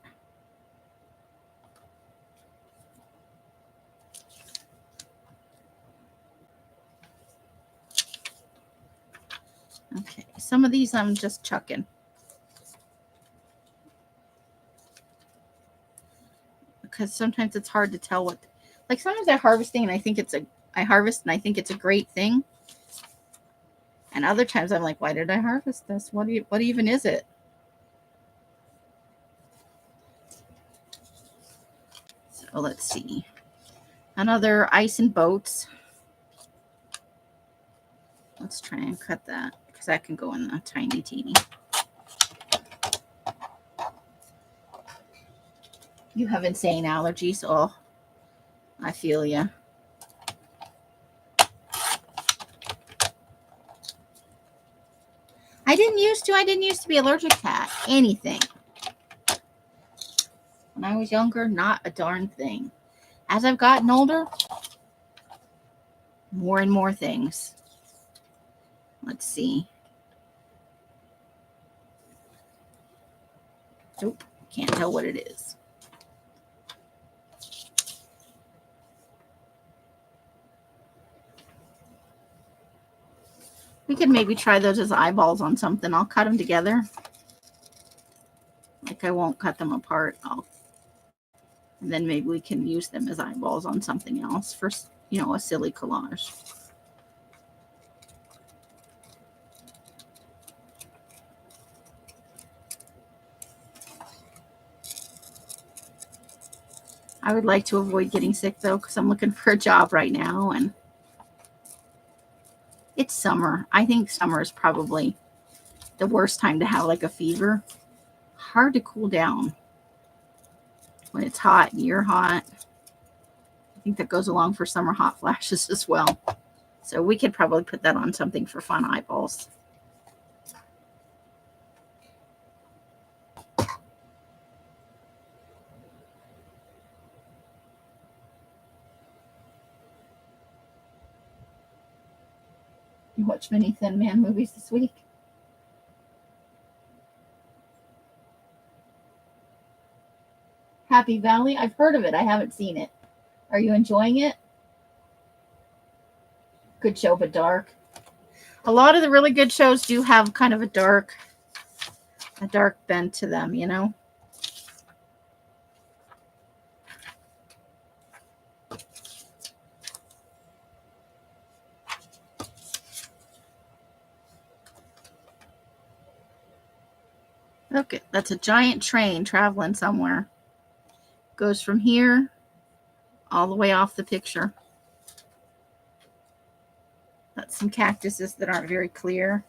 Okay, some of these I'm just chucking. Because sometimes it's hard to tell what, like sometimes I harvest and I think it's a great thing. And other times I'm like, why did I harvest this? What even is it? So let's see. Another ice and boats. Let's try and cut that because that can go in the tiny teeny. You have insane allergies. Oh, I feel ya. I didn't used to be allergic to anything. When I was younger, not a darn thing. As I've gotten older, more and more things. Let's see. Nope, can't tell what it is. We could maybe try those as eyeballs on something. I'll cut them together. Like I won't cut them apart. And then maybe we can use them as eyeballs on something else for, you know, a silly collage. I would like to avoid getting sick though, because I'm looking for a job right now and it's summer. I think summer is probably the worst time to have like a fever. Hard to cool down when it's hot and you're hot. I think that goes along for summer hot flashes as well. So we could probably put that on something for fun eyeballs. You watch many Thin Man movies this week? Happy Valley? I've heard of it. I haven't seen it. Are you enjoying it? Good show, but dark. A lot of the really good shows do have kind of a dark bent to them, you know? Okay, that's a giant train traveling somewhere. Goes from here all the way off the picture. That's some cactuses that aren't very clear.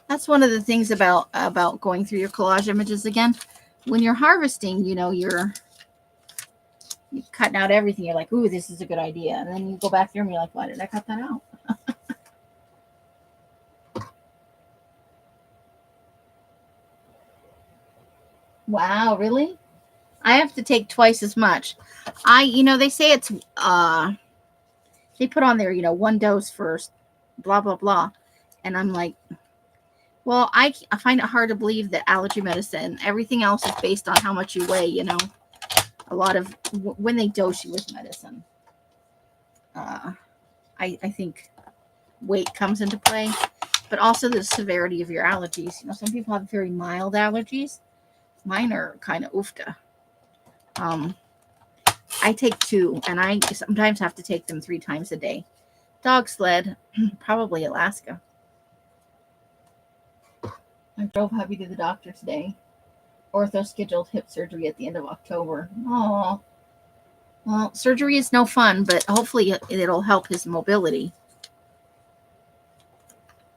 That's one of the things about going through your collage images again. When you're harvesting, you know, you're cutting out everything. You're like, ooh, this is a good idea. And then you go back there and you're like, why did I cut that out? Wow, really? I have to take twice as much. You know, they say it's, they put on there, you know, 1 dose first, blah, blah, blah. And I'm like, well, I find it hard to believe that allergy medicine, everything else is based on how much you weigh, you know. A lot of, when they dose you with medicine, I think weight comes into play, but also the severity of your allergies. You know, some people have very mild allergies. Mine are kind of oofta. I take 2, and I sometimes have to take them 3 times a day. Dog sled, probably Alaska. I drove hubby to the doctor today. Ortho scheduled hip surgery at the end of October. Oh, well, surgery is no fun, but hopefully it'll help his mobility.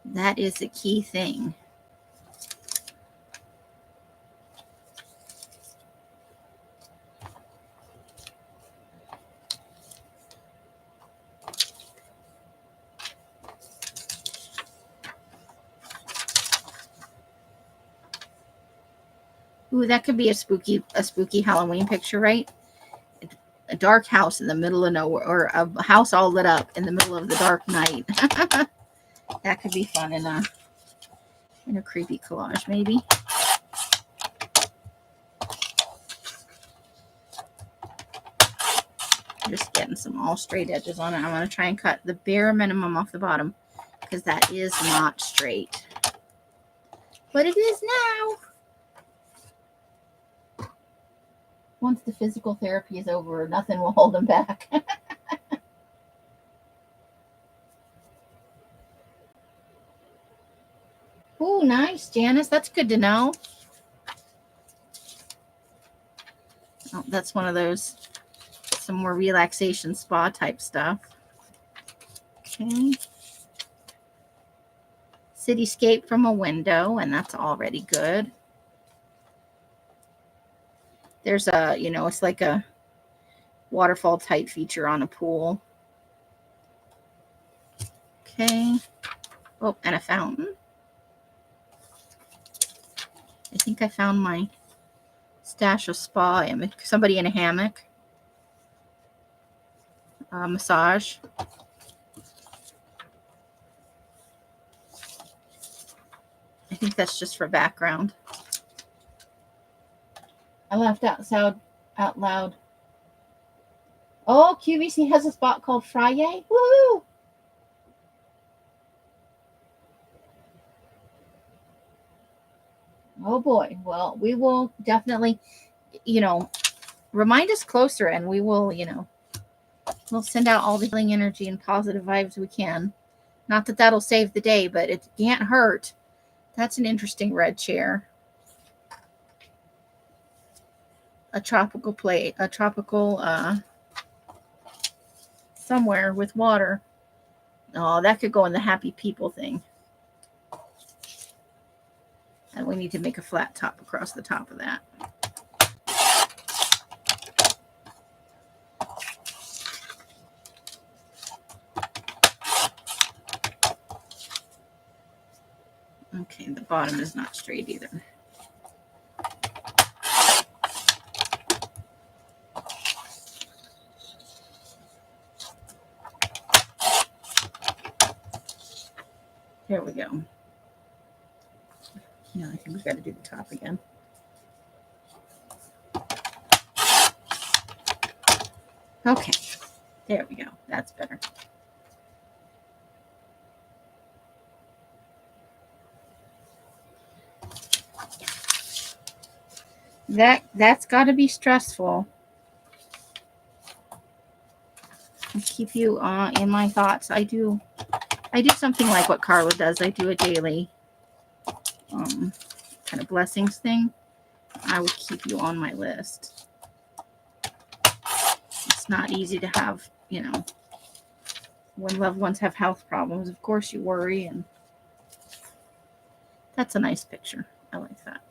That is a key thing. Ooh, that could be a spooky Halloween picture, right? A dark house in the middle of nowhere, or a house all lit up in the middle of the dark night. That could be fun in a creepy collage, maybe. Just getting some all straight edges on it. I'm going to try and cut the bare minimum off the bottom because that is not straight. But it is now. Once the physical therapy is over, nothing will hold them back. Ooh, nice, Janice. That's good to know. Oh, that's one of those, some more relaxation spa type stuff. Okay. Cityscape from a window, and that's already good. There's a, it's like a waterfall type feature on a pool. Okay. Oh, and a fountain. I think I found my stash of spa image. Somebody in a hammock. Massage. I think that's just for background. I laughed out loud. Oh, QVC has a spot called Fri-Yay. Woo! Oh boy. Well, we will definitely, remind us closer, and we will, we'll send out all the healing energy and positive vibes we can. Not that that'll save the day, but it can't hurt. That's an interesting red chair. A tropical plate, a tropical somewhere with water. Oh, that could go in the happy people thing. And we need to make a flat top across the top of that. Okay, the bottom is not straight either. There we go. Yeah, I think we've got to do the top again. Okay, there we go. That's better. That's got to be stressful. I keep you in my thoughts. I do something like what Carla does. I do a daily kind of blessings thing. I would keep you on my list. It's not easy to have, when loved ones have health problems. Of course you worry, and that's a nice picture. I like that.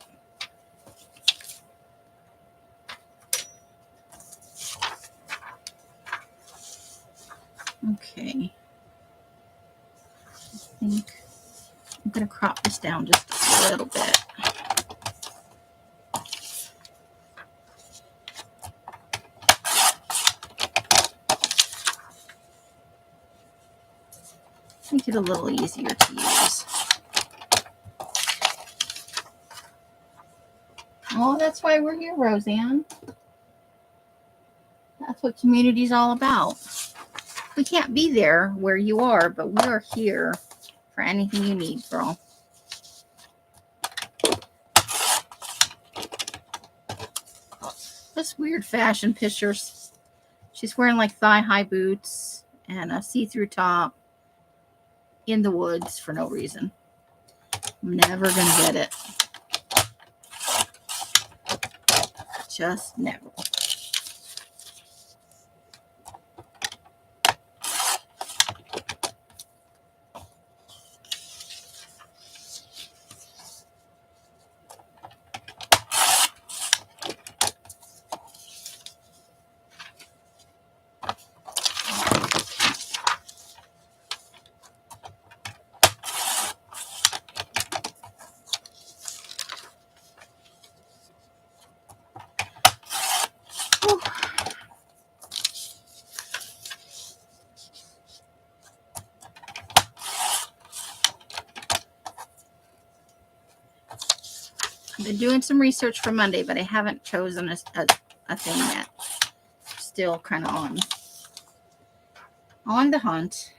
Okay. I think I'm going to crop this down just a little bit. Make it a little easier to use. Oh, that's why we're here, Roseanne. That's what community is all about. We can't be there where you are, but we are here for anything you need, girl. This weird fashion pictures. She's wearing like thigh-high boots and a see-through top in the woods for no reason. I'm never gonna get it. Just never. been doing some research for Monday, but I haven't chosen a thing yet. Still kind of on the hunt.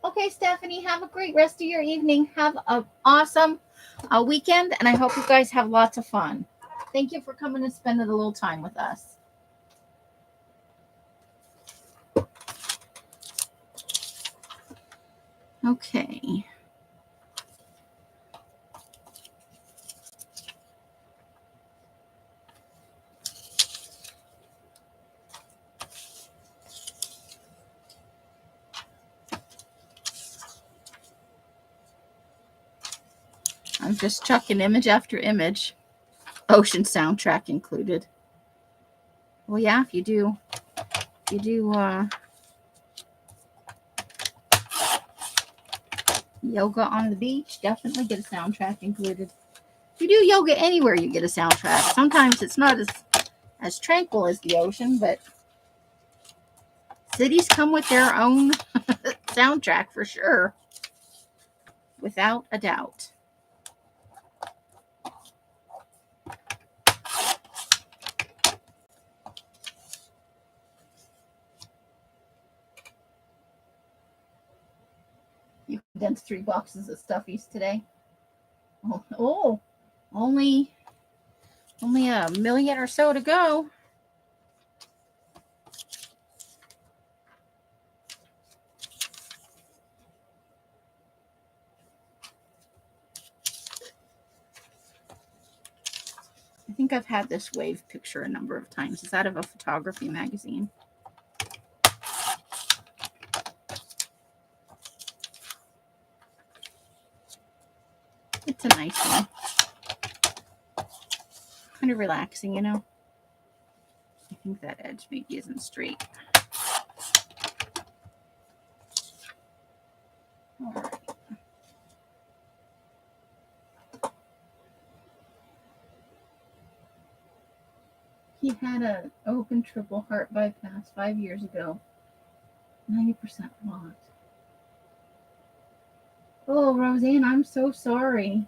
Okay, Stephanie, have a great rest of your evening. Have an awesome weekend, and I hope you guys have lots of fun. Thank you for coming and spending a little time with us. Okay. I'm just chucking image after image. Ocean soundtrack included. Well, yeah, if you do yoga on the beach, definitely get a soundtrack included. If you do yoga anywhere, you get a soundtrack. Sometimes it's not as tranquil as the ocean, but cities come with their own soundtrack for sure, without a doubt. You condensed 3 boxes of stuffies today. Oh, only a million or so to go. I think I've had this wave picture a number of times. It's out of a photography magazine. It's a nice one. Kind of relaxing, you know. I think that edge maybe isn't straight. All right. He had an open triple heart bypass 5 years ago. 90% blocked. Oh, Roseanne, I'm so sorry.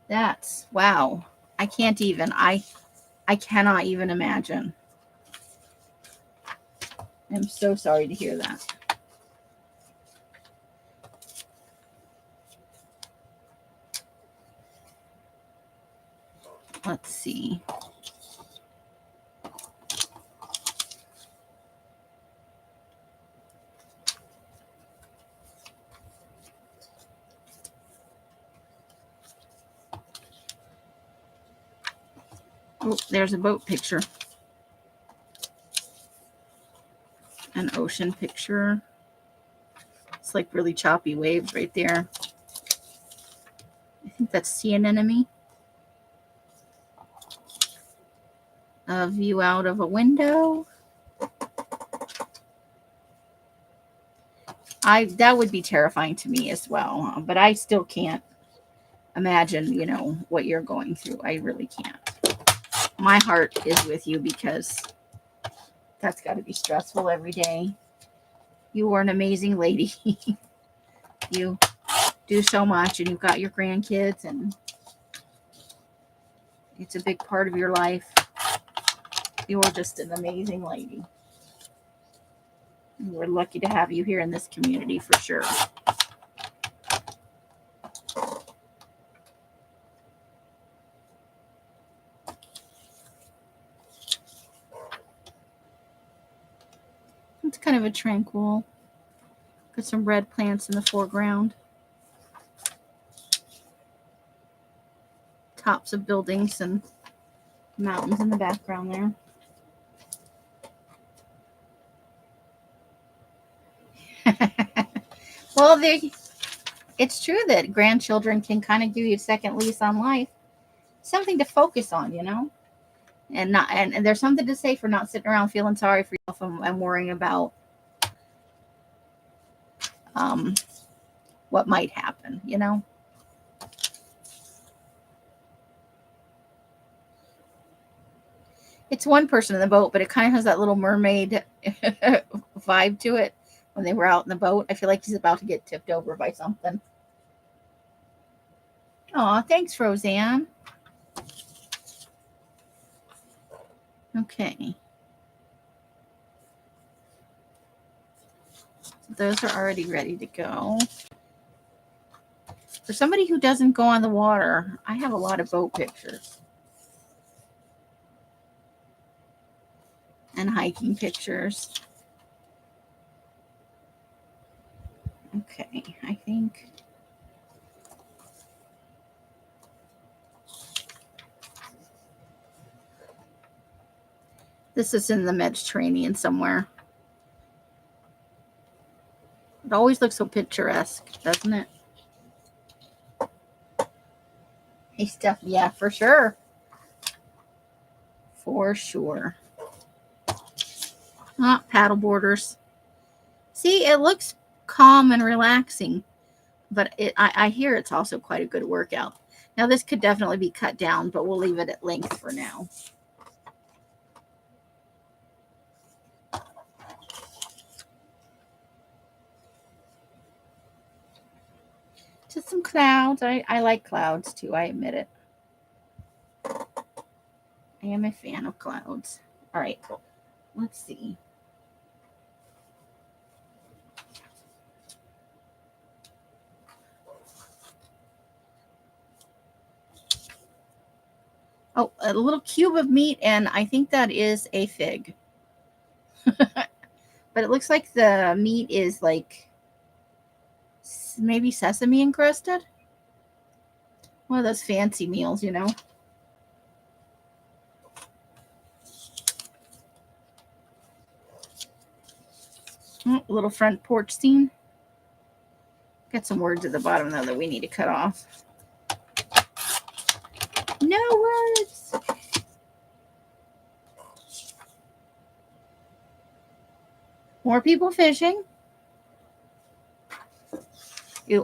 That's, wow. I can't even. I cannot even imagine. I'm so sorry to hear that. Let's see. Oh, there's a boat picture. An ocean picture. It's like really choppy waves right there. I think that's sea anemone. A view out of a window. That would be terrifying to me as well, but I still can't imagine, you know, what you're going through. I really can't. My heart is with you because that's got to be stressful every day. You are an amazing lady. You do so much, and you've got your grandkids, and it's a big part of your life. You are just an amazing lady. We're lucky to have you here in this community for sure. It's kind of a tranquil. Got some red plants in the foreground. Tops of buildings and mountains in the background there. Well, it's true that grandchildren can kind of give you a second lease on life. Something to focus on, you know? And there's something to say for not sitting around feeling sorry for yourself and worrying about what might happen, you know? It's one person in the boat, but it kind of has that little mermaid vibe to it. when they were out in the boat. I feel like he's about to get tipped over by something. Aw, thanks, Roseanne. Okay. Those are already ready to go. For somebody who doesn't go on the water, I have a lot of boat pictures. And hiking pictures. Okay, I think. This is in the Mediterranean somewhere. It always looks so picturesque, doesn't it? Hey, Steph. Yeah, for sure. For sure. Paddle boarders. See, it looks calm and relaxing, but I hear it's also quite a good workout. Now, this could definitely be cut down, but we'll leave it at length for now. Just some clouds. I like clouds too. I admit it. I am a fan of clouds. All right. Let's see. Oh, a little cube of meat, and I think that is a fig. But it looks like the meat is like maybe sesame encrusted. One of those fancy meals, you know. A little front porch scene. Got some words at the bottom, though, that we need to cut off. No words. More people fishing.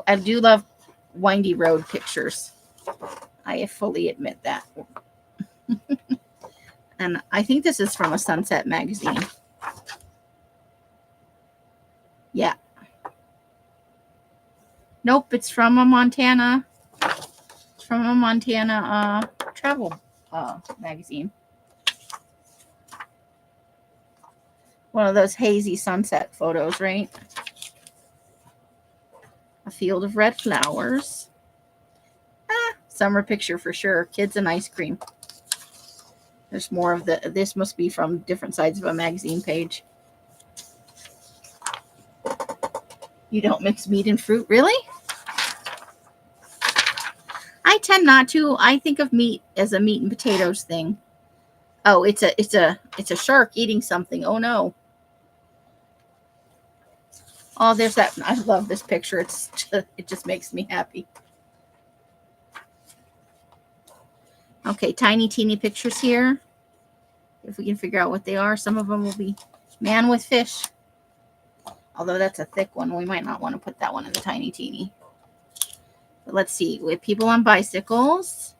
I do love windy road pictures. I fully admit that. And I think this is from a Sunset magazine. Yeah. Nope, it's from a Montana. It's from a Montana travel magazine. One of those hazy sunset photos, right? A field of red flowers. Summer picture for sure. Kids and ice cream. There's more of this must be from different sides of a magazine page. You don't mix meat and fruit, really? I tend not to. I think of meat as a meat and potatoes thing. Oh, it's a shark eating something. Oh no. Oh, there's that. I love this picture. It just makes me happy. Okay, tiny, teeny pictures here. If we can figure out what they are, some of them will be man with fish. Although that's a thick one, we might not want to put that one in the tiny, teeny. But let's see. We have people on bicycles.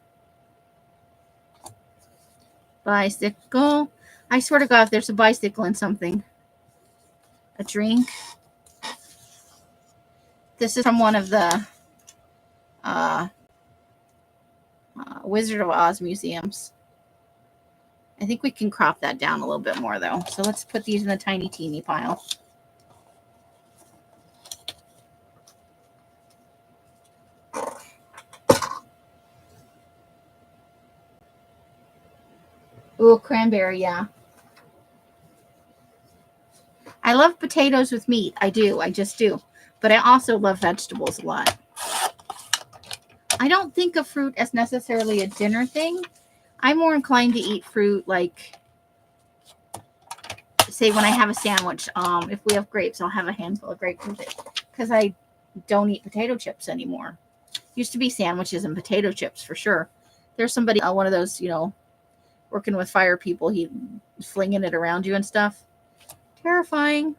Bicycle. I swear to God, if there's a bicycle in something. A drink. This is from one of the Wizard of Oz museums. I think we can crop that down a little bit more, though. So let's put these in the tiny, teeny pile. Ooh, cranberry, yeah. I love potatoes with meat. I do. I just do. But I also love vegetables a lot. I don't think of fruit as necessarily a dinner thing. I'm more inclined to eat fruit like, say, when I have a sandwich. If we have grapes, I'll have a handful of grapes with it. Because I don't eat potato chips anymore. Used to be sandwiches and potato chips for sure. There's somebody, one of those, working with fire people, he flinging it around you and stuff. Terrifying.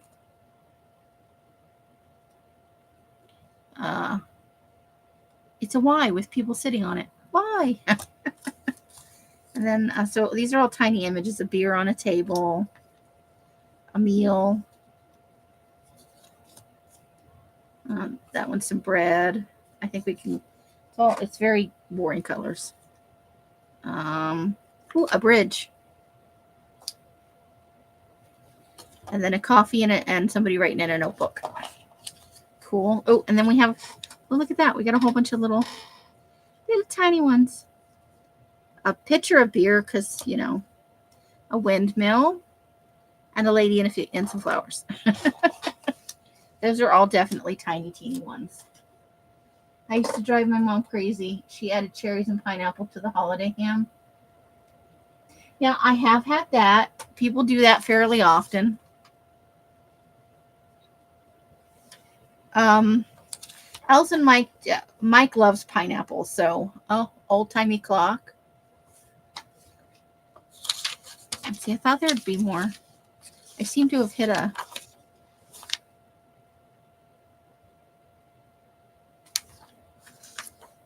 It's a Y with people sitting on it. Why? And then, so these are all tiny images. A beer on a table, a meal, That one's some bread. I think we can. It's very boring colors. Ooh, a bridge. And then a coffee in it and somebody writing in a notebook. Cool. Oh, and then we have, oh, look at that. We got a whole bunch of little tiny ones. A pitcher of beer because, you know, a windmill, and a lady and some flowers. Those are all definitely tiny, teeny ones. I used to drive my mom crazy. She added cherries and pineapple to the holiday ham. Yeah, I have had that. People do that fairly often. Els and Mike loves pineapple, so old-timey clock. Let's see, I thought there'd be more. I seem to have hit a...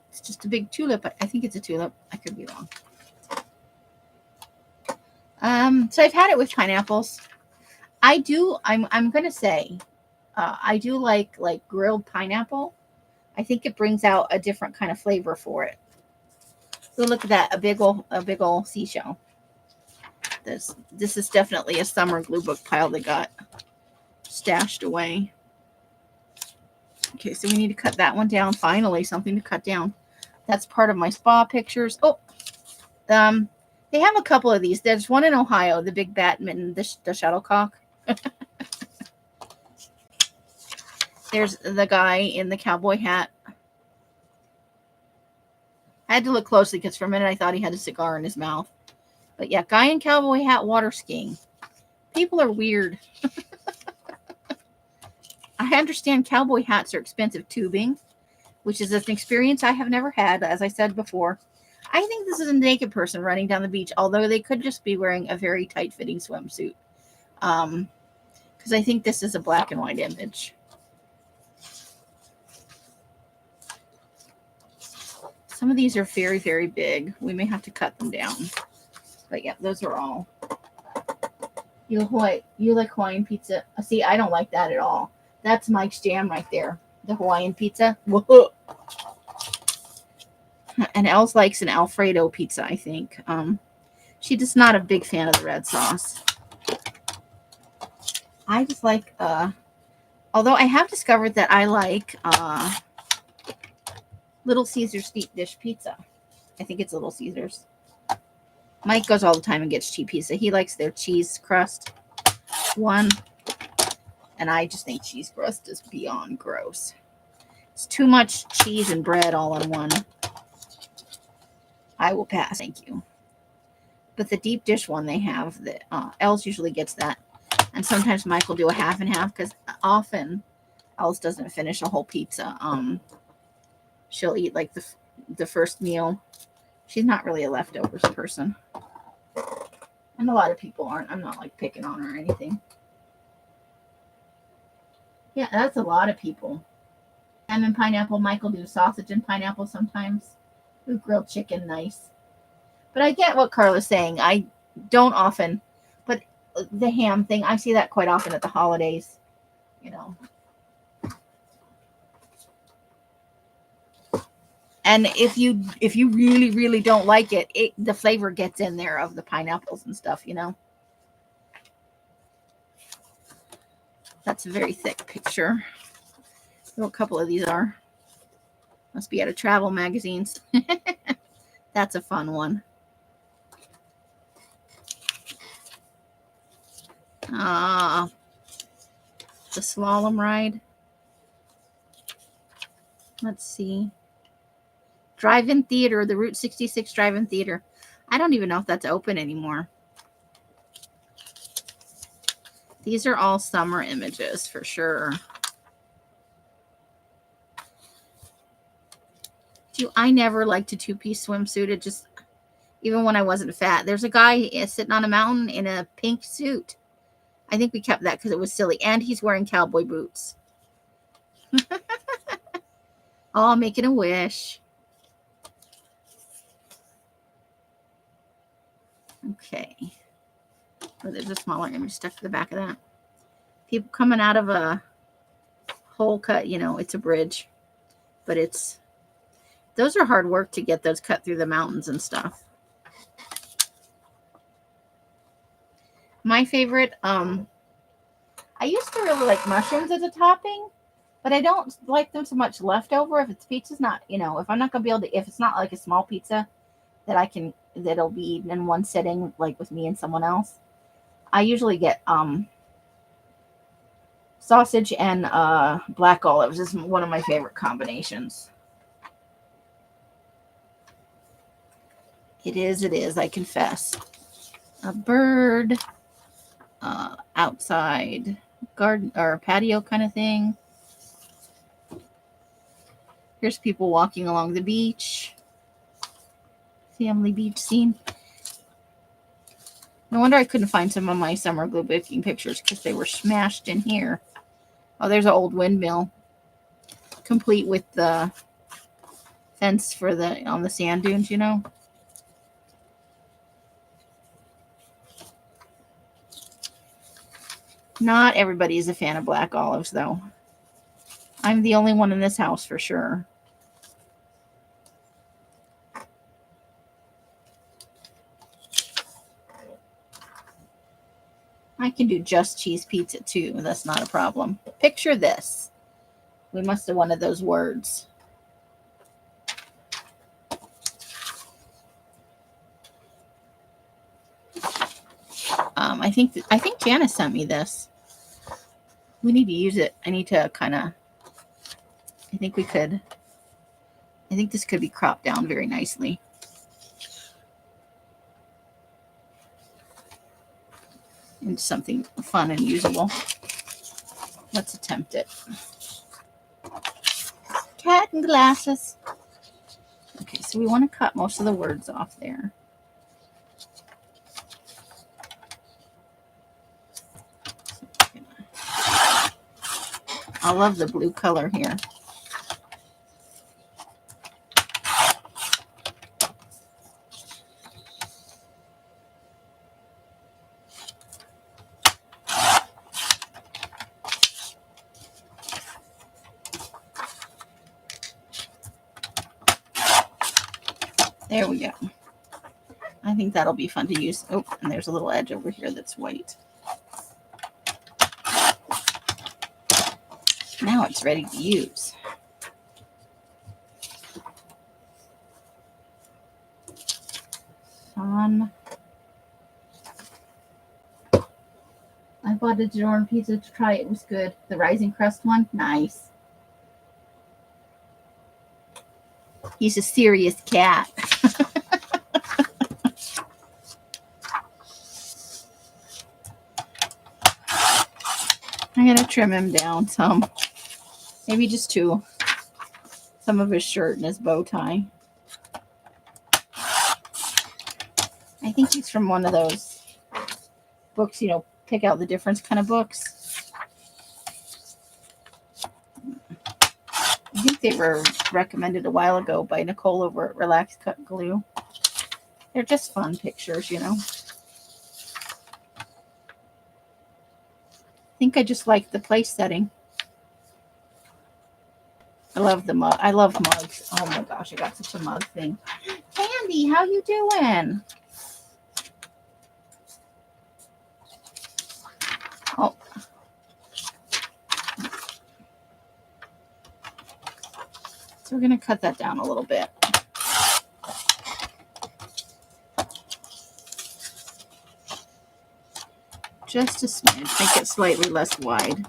It's just a big tulip, but I think it's a tulip. I could be wrong. So I've had it with pineapples. I'm gonna say, I do like grilled pineapple. I think it brings out a different kind of flavor for it. So look at that, a big old seashell. This is definitely a summer glue book pile that got stashed away. Okay, so we need to cut that one down. Finally, something to cut down. That's part of my spa pictures. Oh, they have a couple of these. There's one in Ohio, the big badminton, the shuttlecock. There's the guy in the cowboy hat. I had to look closely because for a minute I thought he had a cigar in his mouth. But yeah, guy in cowboy hat water skiing. People are weird. I understand cowboy hats are expensive tubing, which is an experience I have never had, as I said before. I think this is a naked person running down the beach, although they could just be wearing a very tight-fitting swimsuit. Because I think this is a black and white image. Some of these are very, very big. We may have to cut them down. But yeah, those are all. You like Hawaiian pizza? See, I don't like that at all. That's Mike's jam right there. The Hawaiian pizza. Whoa. And Els likes an Alfredo pizza, I think. She's just not a big fan of the red sauce. I just like, although I have discovered that I like Little Caesars deep dish pizza. I think it's Little Caesars. Mike goes all the time and gets cheap pizza. He likes their cheese crust one. And I just think cheese crust is beyond gross. It's too much cheese and bread all in one. I will pass, thank you. But the deep dish one they have, that Els usually gets that. And sometimes Mike will do a half and half because often Els doesn't finish a whole pizza. She'll eat like the first meal. She's not really a leftovers person. And a lot of people aren't. I'm not like picking on her or anything. Yeah, that's a lot of people. Ham and pineapple. Mike will do sausage and pineapple sometimes. Ooh, grilled chicken, nice. But I get what Carla's saying. I don't often, but the ham thing, I see that quite often at the holidays. You know. And if you really, really don't like it, the flavor gets in there of the pineapples and stuff, you know. That's a very thick picture. A couple of these are. Must be out of travel magazines. That's a fun one. The slalom ride. Let's see. Drive-in theater, the Route 66 drive-in theater. I don't even know if that's open anymore. These are all summer images for sure. I never liked a two-piece swimsuit. It just, even when I wasn't fat. There's a guy sitting on a mountain in a pink suit. I think we kept that because it was silly. And he's wearing cowboy boots. Oh, making a wish. Okay. Oh, there's a smaller image stuck to the back of that. People coming out of a hole cut, you know, it's a bridge, but those are hard work to get those cut through the mountains and stuff. My favorite, I used to really like mushrooms as a topping, but I don't like them so much leftover. If it's pizza's not, you know, if I'm not gonna be able to, if it's not like a small pizza that'll be eaten in one sitting, like with me and someone else, I usually get sausage and black olives is one of my favorite combinations. It is, I confess. A bird, outside garden or patio kind of thing. Here's people walking along the beach. Family beach scene. No wonder I couldn't find some of my summer gluebooking pictures because they were smashed in here. Oh, there's an old windmill, complete with the fence for on the sand dunes, you know. Not everybody is a fan of black olives, though. I'm the only one in this house for sure. I can do just cheese pizza too. That's not a problem. Picture this. We must have one of those words. I think Janice sent me this. We need to use it. I need to kind of. I think this could be cropped down very nicely. Into something fun and usable. Let's attempt it. Cat and glasses. Okay, so we want to cut most of the words off there. I love the blue color here. There we go. I think that'll be fun to use. Oh, and there's a little edge over here that's white. Now it's ready to use. Fun. I bought a DiGiorno pizza to try. It was good. The rising crust one, nice. He's a serious cat. I'm going to trim him down some. Maybe just two. Some of his shirt and his bow tie. I think he's from one of those books, you know, pick out the difference kind of books. I think they were recommended a while ago by Nicole over at Relax Cut Glue. They're just fun pictures, you know. I think I just like the place setting. I love the mug. I love mugs. Oh my gosh, I got such a mug thing. Candy, how you doing? Oh. So we're going to cut that down a little bit. Just a smidge. Make it slightly less wide.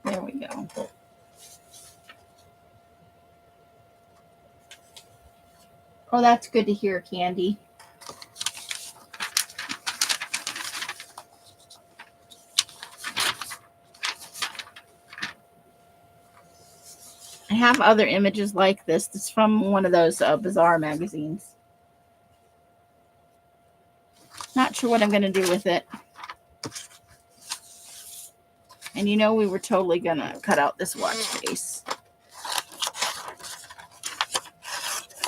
There we go. Oh, that's good to hear, Candy. I have other images like this. This is from one of those Bazaar magazines. Not sure what I'm going to do with it. And you know we were totally going to cut out this watch face.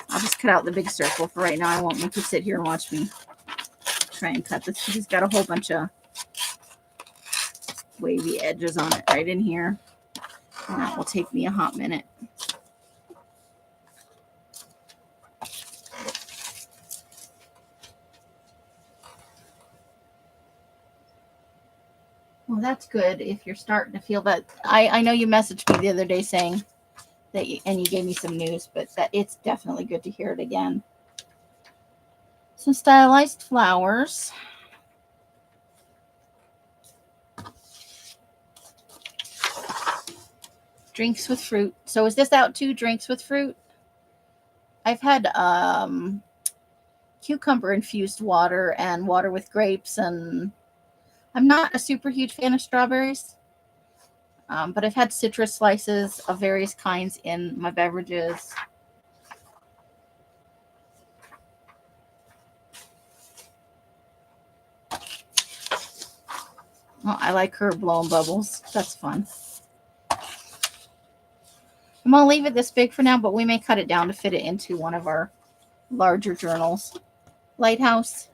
I'll just cut out the big circle for right now. I won't make you sit here and watch me try and cut this. He's got a whole bunch of wavy edges on it right in here. And that will take me a hot minute. Well, that's good if you're starting to feel that. I know you messaged me the other day saying that and you gave me some news, but that it's definitely good to hear it again. Some stylized flowers. Drinks with fruit. So is this out too? Drinks with fruit? I've had cucumber infused water and water with grapes, and I'm not a super huge fan of strawberries, but I've had citrus slices of various kinds in my beverages. Oh, I like her blowing bubbles. That's fun. I'm going to leave it this big for now, but we may cut it down to fit it into one of our larger journals. Lighthouse.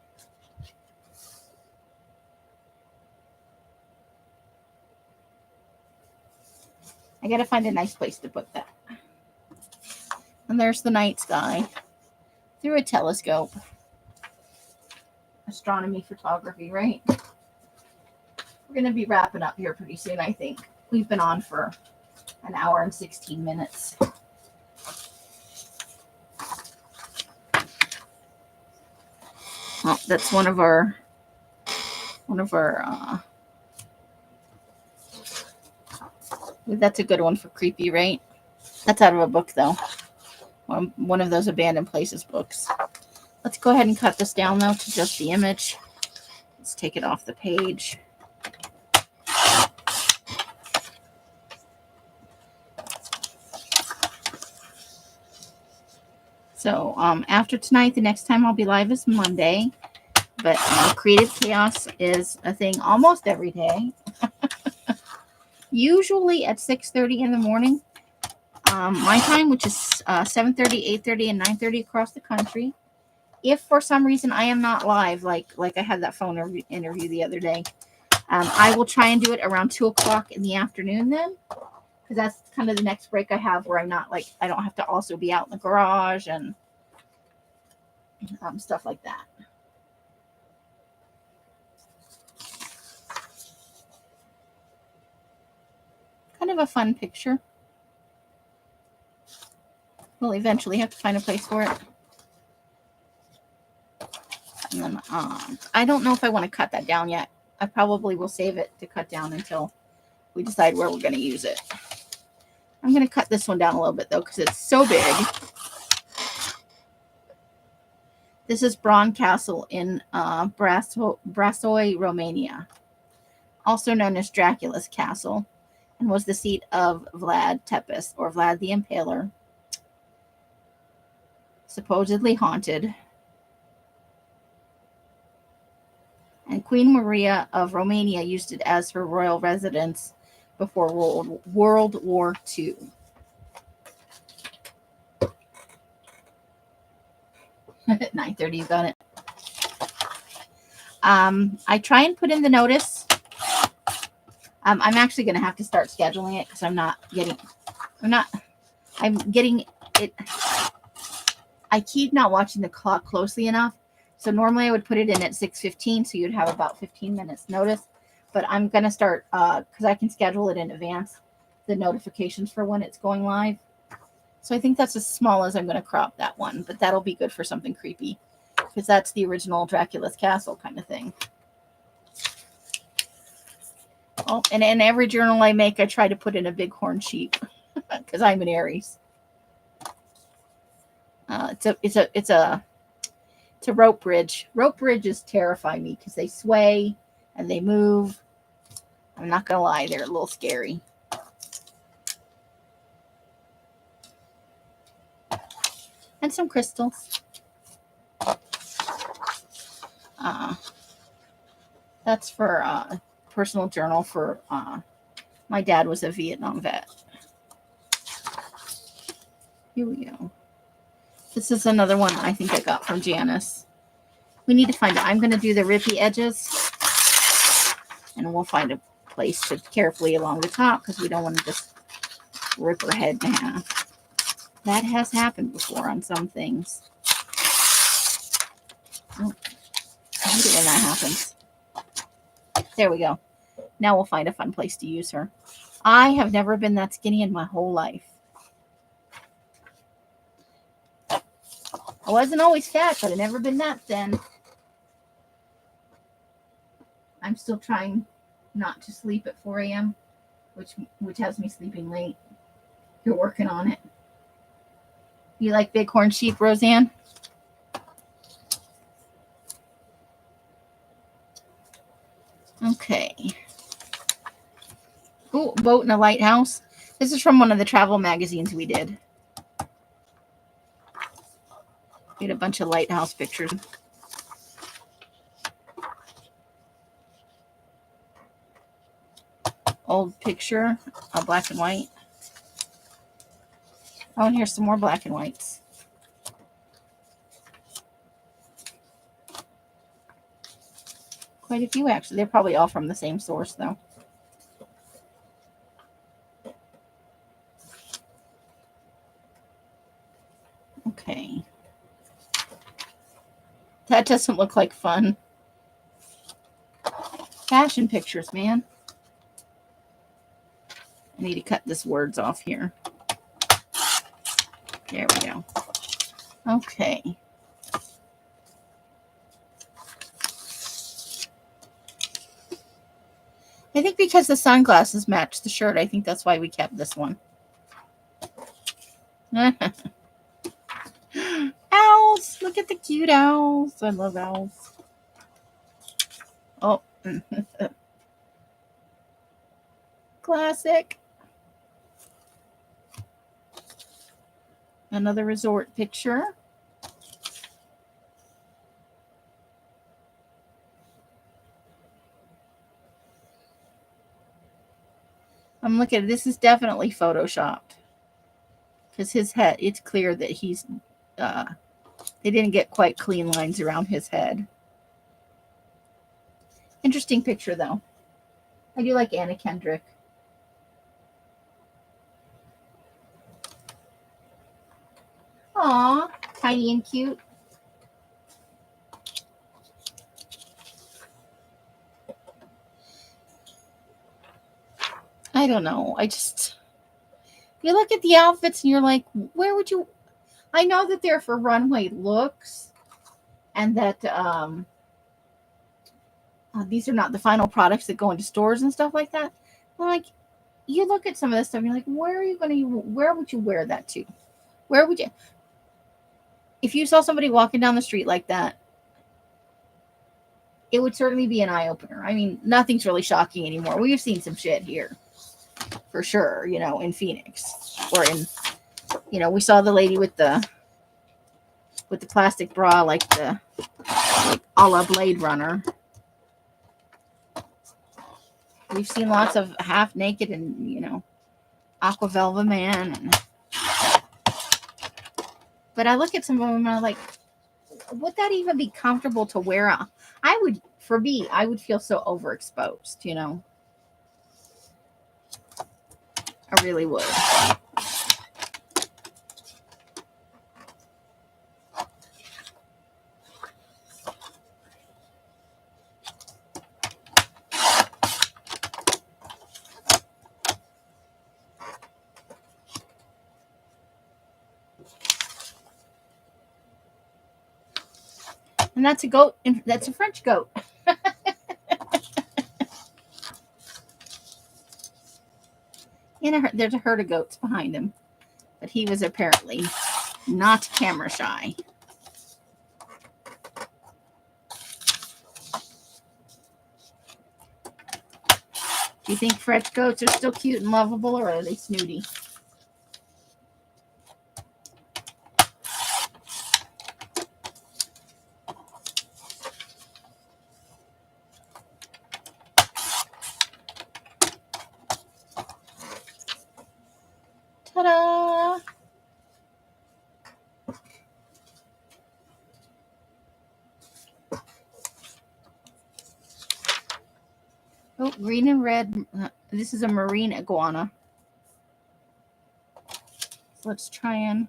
I got to find a nice place to put that. And there's the night sky through a telescope. Astronomy photography, right? We're going to be wrapping up here pretty soon, I think. We've been on for an hour and 16 minutes. Oh, that's one of our that's a good one for creepy, right? That's out of a book though. One of those abandoned places books. Let's go ahead and cut this down though to just the image. Let's take it off the page. So after tonight, the next time I'll be live is Monday. But Creative Chaos is a thing almost every day. Usually at 6:30 in the morning. My time, which is 7:30, 8:30, and 9:30 across the country. If for some reason I am not live, like I had that phone interview the other day, I will try and do it around 2 o'clock in the afternoon then. Because that's kind of the next break I have where I'm not I don't have to also be out in the garage and stuff like that. Kind of a fun picture. We'll eventually have to find a place for it. And then I don't know if I want to cut that down yet. I probably will save it to cut down until we decide where we're going to use it. I'm going to cut this one down a little bit though because it's so big. This is Bran Castle in Brașov, Romania, also known as Dracula's Castle, and was the seat of Vlad Tepes, or Vlad the Impaler. Supposedly haunted. And Queen Maria of Romania used it as her royal residence before World War II. At 9:30, you got it. I try and put in the notice. I'm actually going to have to start scheduling it because I'm getting it. I keep not watching the clock closely enough. So normally I would put it in at 6:15, so you'd have about 15 minutes notice. But I'm going to start, because I can schedule it in advance, the notifications for when it's going live. So I think that's as small as I'm going to crop that one. But that'll be good for something creepy, because that's the original Dracula's Castle kind of thing. Oh, and in every journal I make, I try to put in a bighorn sheep, because I'm an Aries. It's a rope bridge. Rope bridges terrify me because they sway and they move. I'm not gonna lie, they're a little scary. And some crystals. That's for personal journal for my dad was a Vietnam vet. Here we go. This is another one I think I got from Janice. We need to find it. I'm going to do the rippy edges. And we'll find a place to carefully along the top because we don't want to just rip her head in half. That has happened before on some things. Oh, I hate it when that happens. There we go. Now we'll find a fun place to use her. I have never been that skinny in my whole life. I wasn't always fat, but I've never been that thin. I'm still trying not to sleep at 4 a.m., which has me sleeping late. You're working on it. You like bighorn sheep, Roseanne? Okay. Ooh, boat in a lighthouse. This is from one of the travel magazines we did. We had a bunch of lighthouse pictures. Old picture, black and white. Oh, and here's some more black and whites. Quite a few, actually. They're probably all from the same source, though. Okay. That doesn't look like fun. Fashion pictures, man. I need to cut this words off here. There we go. Okay. I think because the sunglasses match the shirt, I think that's why we kept this one. Owls! Look at the cute owls. I love owls. Oh. Classic. Another resort picture. I'm looking at this. Is definitely photoshopped because his head, it's clear that he's they didn't get quite clean lines around his head. Interesting picture though. I do like Anna Kendrick. Aw, tiny and cute. I don't know. You look at the outfits and you're like, where would you? I know that they're for runway looks and that these are not the final products that go into stores and stuff like that. But like, you look at some of this stuff and you're like, where would you wear that to? Where would you? If you saw somebody walking down the street like that, it would certainly be an eye-opener. I mean, nothing's really shocking anymore. We've seen some shit here. For sure, in Phoenix. Or we saw the lady with the plastic bra like a la Blade Runner. We've seen lots of half naked and, Aqua Velva Man. But I look at some of them and I'm like, would that even be comfortable to wear? I would feel so overexposed, I really would. And that's a goat. That's a French goat. And there's a herd of goats behind him. But he was apparently not camera shy. Do you think French goats are still cute and lovable, or are they snooty? Ta-da! Oh, green and red. This is a marine iguana. So let's try and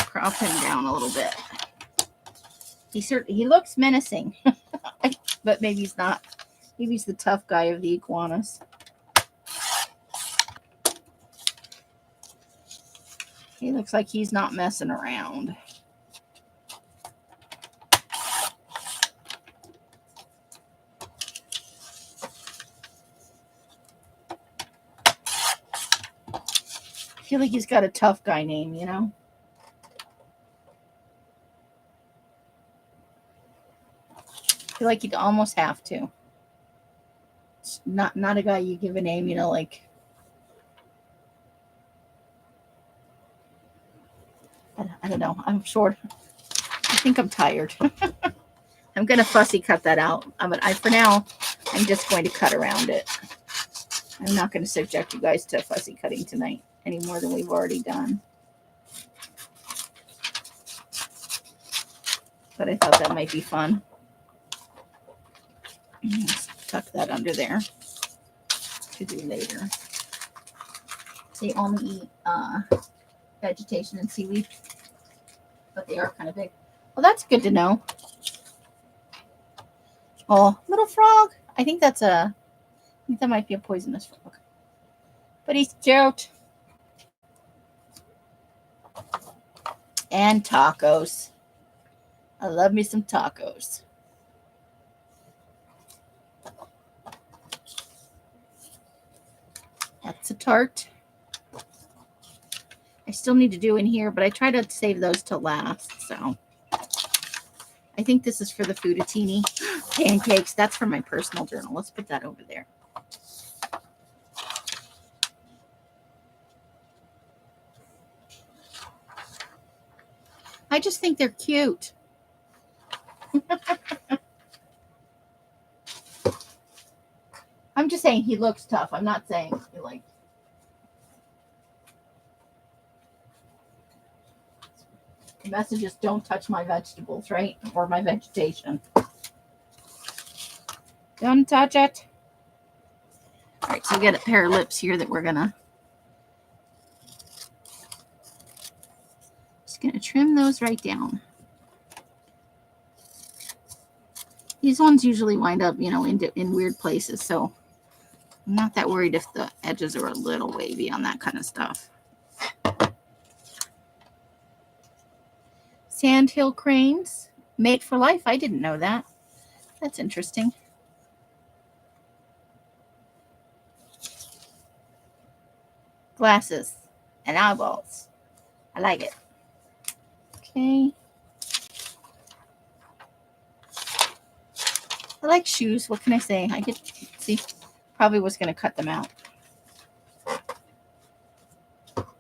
crop him down a little bit. He looks menacing, but maybe he's not. Maybe he's the tough guy of the iguanas. He looks like he's not messing around. I feel like he's got a tough guy name, you know? I feel like you'd almost have to. It's not a guy you give a name, you know, like... I don't know. I'm short. I think I'm tired. I'm going to fussy cut that out. But for now, I'm just going to cut around it. I'm not going to subject you guys to fussy cutting tonight any more than we've already done. But I thought that might be fun. Let's tuck that under there to do later. They only eat vegetation and seaweed, but they are kind of big. Well, that's good to know. Oh, little frog. I think that might be a poisonous frog. But he's cute. And tacos. I love me some tacos. That's a tart. I still need to do in here, but I try to save those till last. So I think this is for the Foodatini pancakes. That's for my personal journal. Let's put that over there. I just think they're cute. I'm just saying he looks tough. I'm not saying he like... The message is don't touch my vegetables, right? Or my vegetation. Don't touch it. All right, so we got a pair of lips here that we're gonna... Just gonna trim those right down. These ones usually wind up, you know, in weird places, so I'm not that worried if the edges are a little wavy on that kind of stuff. Sandhill cranes, made for life. I didn't know that. That's interesting. Glasses and eyeballs. I like it. Okay. I like shoes. What can I say? I could see. Probably was going to cut them out.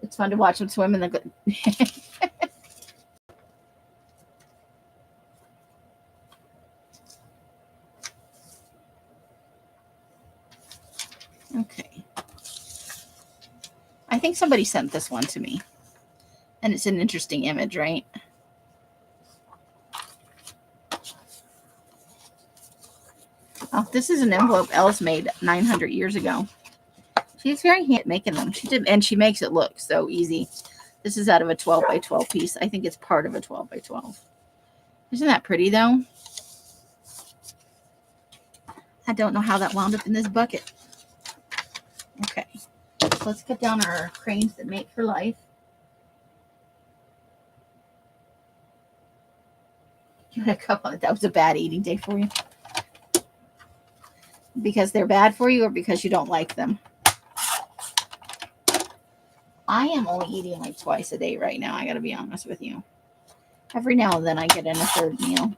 It's fun to watch them swim in the... Okay. I think somebody sent this one to me. And it's an interesting image, right? Oh, this is an envelope Els made 900 years ago. She's very hand making them. She did, and she makes it look so easy. This is out of a 12 by 12 piece. I think it's part of a 12 by 12. Isn't that pretty, though? I don't know how that wound up in this bucket. Okay. So let's cut down our cranes that mate for life. You had a couple. That was a bad eating day for you. Because they're bad for you or because you don't like them? I am only eating like twice a day right now. I got to be honest with you. Every now and then I get in a third meal.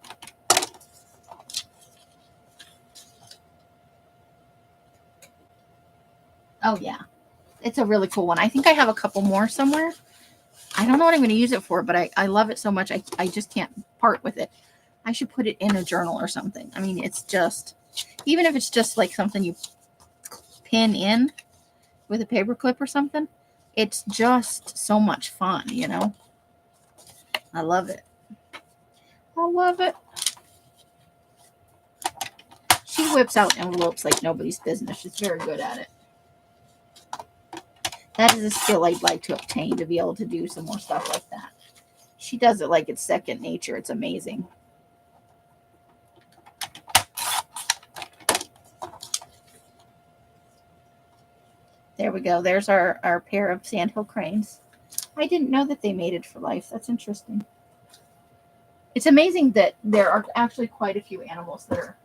Oh, yeah. It's a really cool one. I think I have a couple more somewhere. I don't know what I'm going to use it for, but I love it so much. I just can't part with it. I should put it in a journal or something. I mean, it's just, even if it's just like something you pin in with a paper clip or something, it's just so much fun, you know? I love it. I love it. She whips out envelopes like nobody's business. She's very good at it. That is a skill I'd like to obtain, to be able to do some more stuff like that. She does it like it's second nature. It's amazing. There we go. There's our pair of sandhill cranes. I didn't know that they mated for life. That's interesting. It's amazing that there are actually quite a few animals that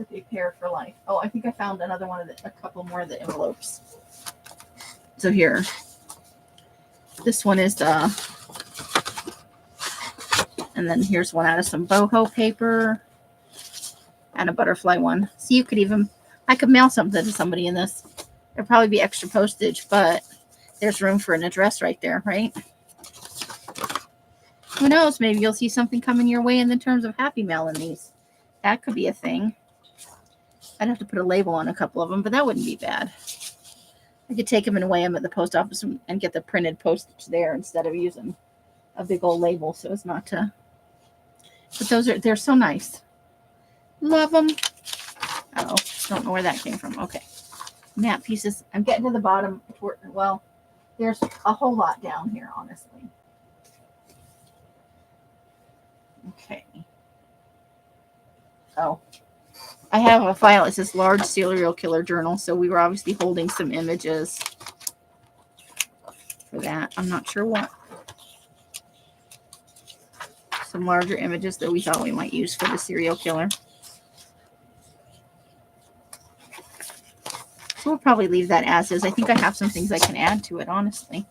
they pair for life. Oh, I think I found another one of a couple more of the envelopes. So here, this one is and then here's one out of some boho paper and a butterfly one. So you could I could mail something to somebody in this. There'd probably be extra postage, but there's room for an address right there, right? Who knows? Maybe you'll see something coming your way in the terms of Happy Mail in these. That could be a thing. I'd have to put a label on a couple of them, but that wouldn't be bad. I could take them and weigh them at the post office and get the printed postage there instead of using a big old label so as not to. But they're so nice. Love them. Oh, don't know where that came from. Okay. Map pieces. I'm getting to the bottom. Well, there's a whole lot down here, honestly. Okay. Oh, I have a file. It says large serial killer journal. So we were obviously holding some images for that. I'm not sure what. Some larger images that we thought we might use for the serial killer. So we'll probably leave that as is. I think I have some things I can add to it, honestly.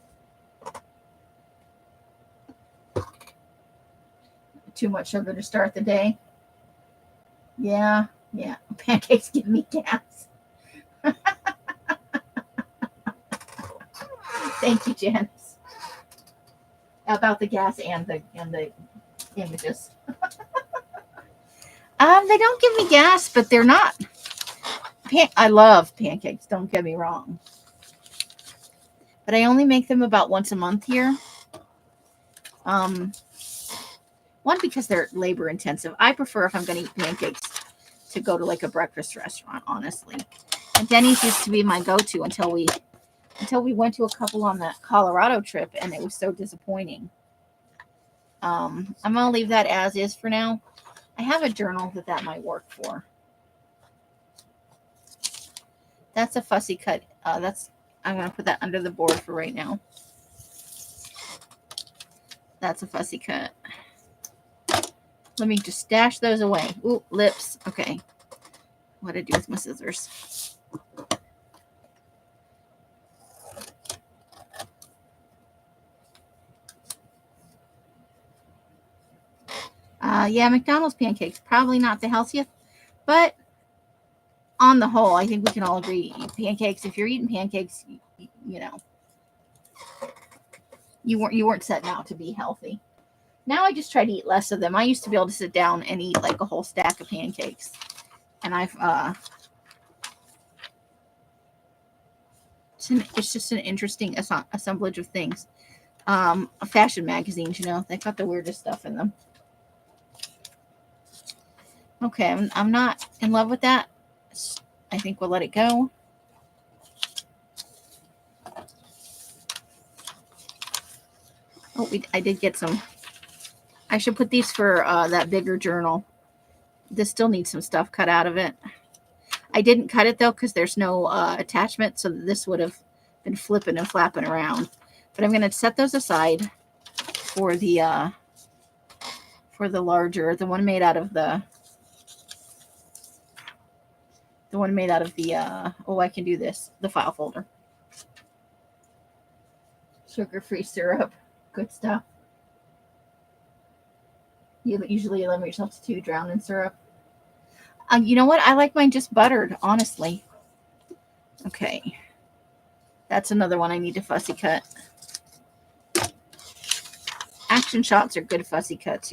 Too much sugar to start the day. Yeah. Pancakes give me gas. Thank you, Janice. About the gas and the images. They don't give me gas, but they're not. I love pancakes. Don't get me wrong. But I only make them about once a month here. One, because they're labor intensive. I prefer, if I'm going to eat pancakes, to go to like a breakfast restaurant, honestly. And Denny's used to be my go-to until we went to a couple on that Colorado trip, and it was so disappointing. I'm going to leave that as is for now. I have a journal that might work for. That's a fussy cut. I'm going to put that under the board for right now. That's a fussy cut. Let me just stash those away. Ooh, lips. Okay. What did I do with my scissors? Yeah, McDonald's pancakes. Probably not the healthiest, but on the whole, I think we can all agree, pancakes, if you're eating pancakes, you know, you weren't setting out to be healthy. Now I just try to eat less of them. I used to be able to sit down and eat like a whole stack of pancakes. And it's just an interesting assemblage of things. Fashion magazines, they got the weirdest stuff in them. Okay, I'm not in love with that. I think we'll let it go. Oh, I did get some. I should put these for that bigger journal. This still needs some stuff cut out of it. I didn't cut it, though, because there's no attachment, so this would have been flipping and flapping around. But I'm going to set those aside for the larger, the one made out of the I can do this, the file folder. Sugar-free syrup, good stuff. You usually limit yourself to 2, drown in syrup. You know what? I like mine just buttered, honestly. Okay. That's another one I need to fussy cut. Action shots are good fussy cuts,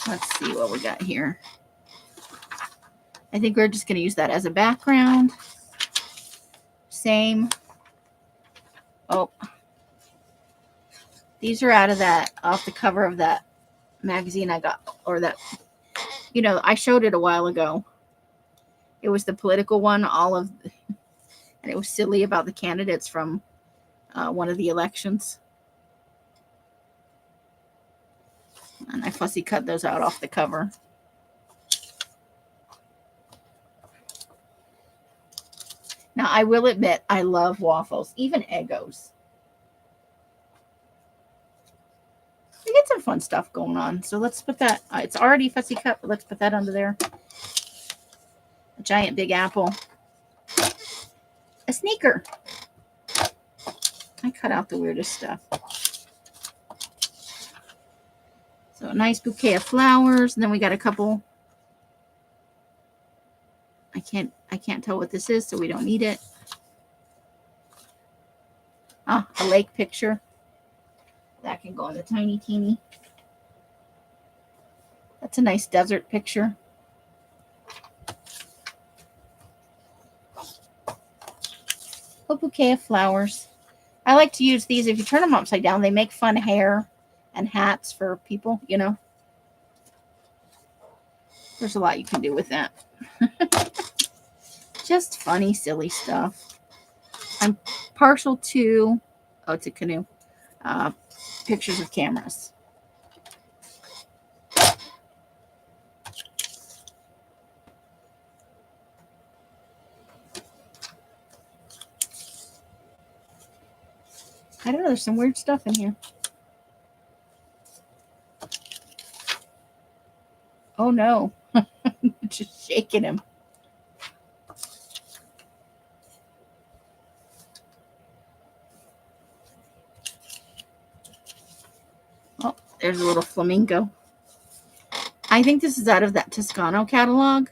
Let's see what we got here. I think we're just going to use that as a background. Same. Oh. These are off the cover of that magazine I got, or that, I showed it a while ago. It was the political one, and it was silly about the candidates from one of the elections. And I fussy cut those out off the cover. Now, I will admit, I love waffles, even Eggos. We get some fun stuff going on. So let's put that, it's already fussy cut, but let's put that under there. A giant big apple. A sneaker. I cut out the weirdest stuff. So a nice bouquet of flowers. And then we got a couple. I can't tell what this is, so we don't need it. Ah, a lake picture. That can go in the tiny teeny. That's a nice desert picture. A bouquet of flowers. I like to use these. If you turn them upside down, they make fun hair and hats for people, There's a lot you can do with that. Just funny, silly stuff. I'm partial to, it's a canoe, pictures of cameras. I don't know, there's some weird stuff in here. Oh no. Just shaking him. Oh, there's a little flamingo. I think this is out of that Toscano catalog,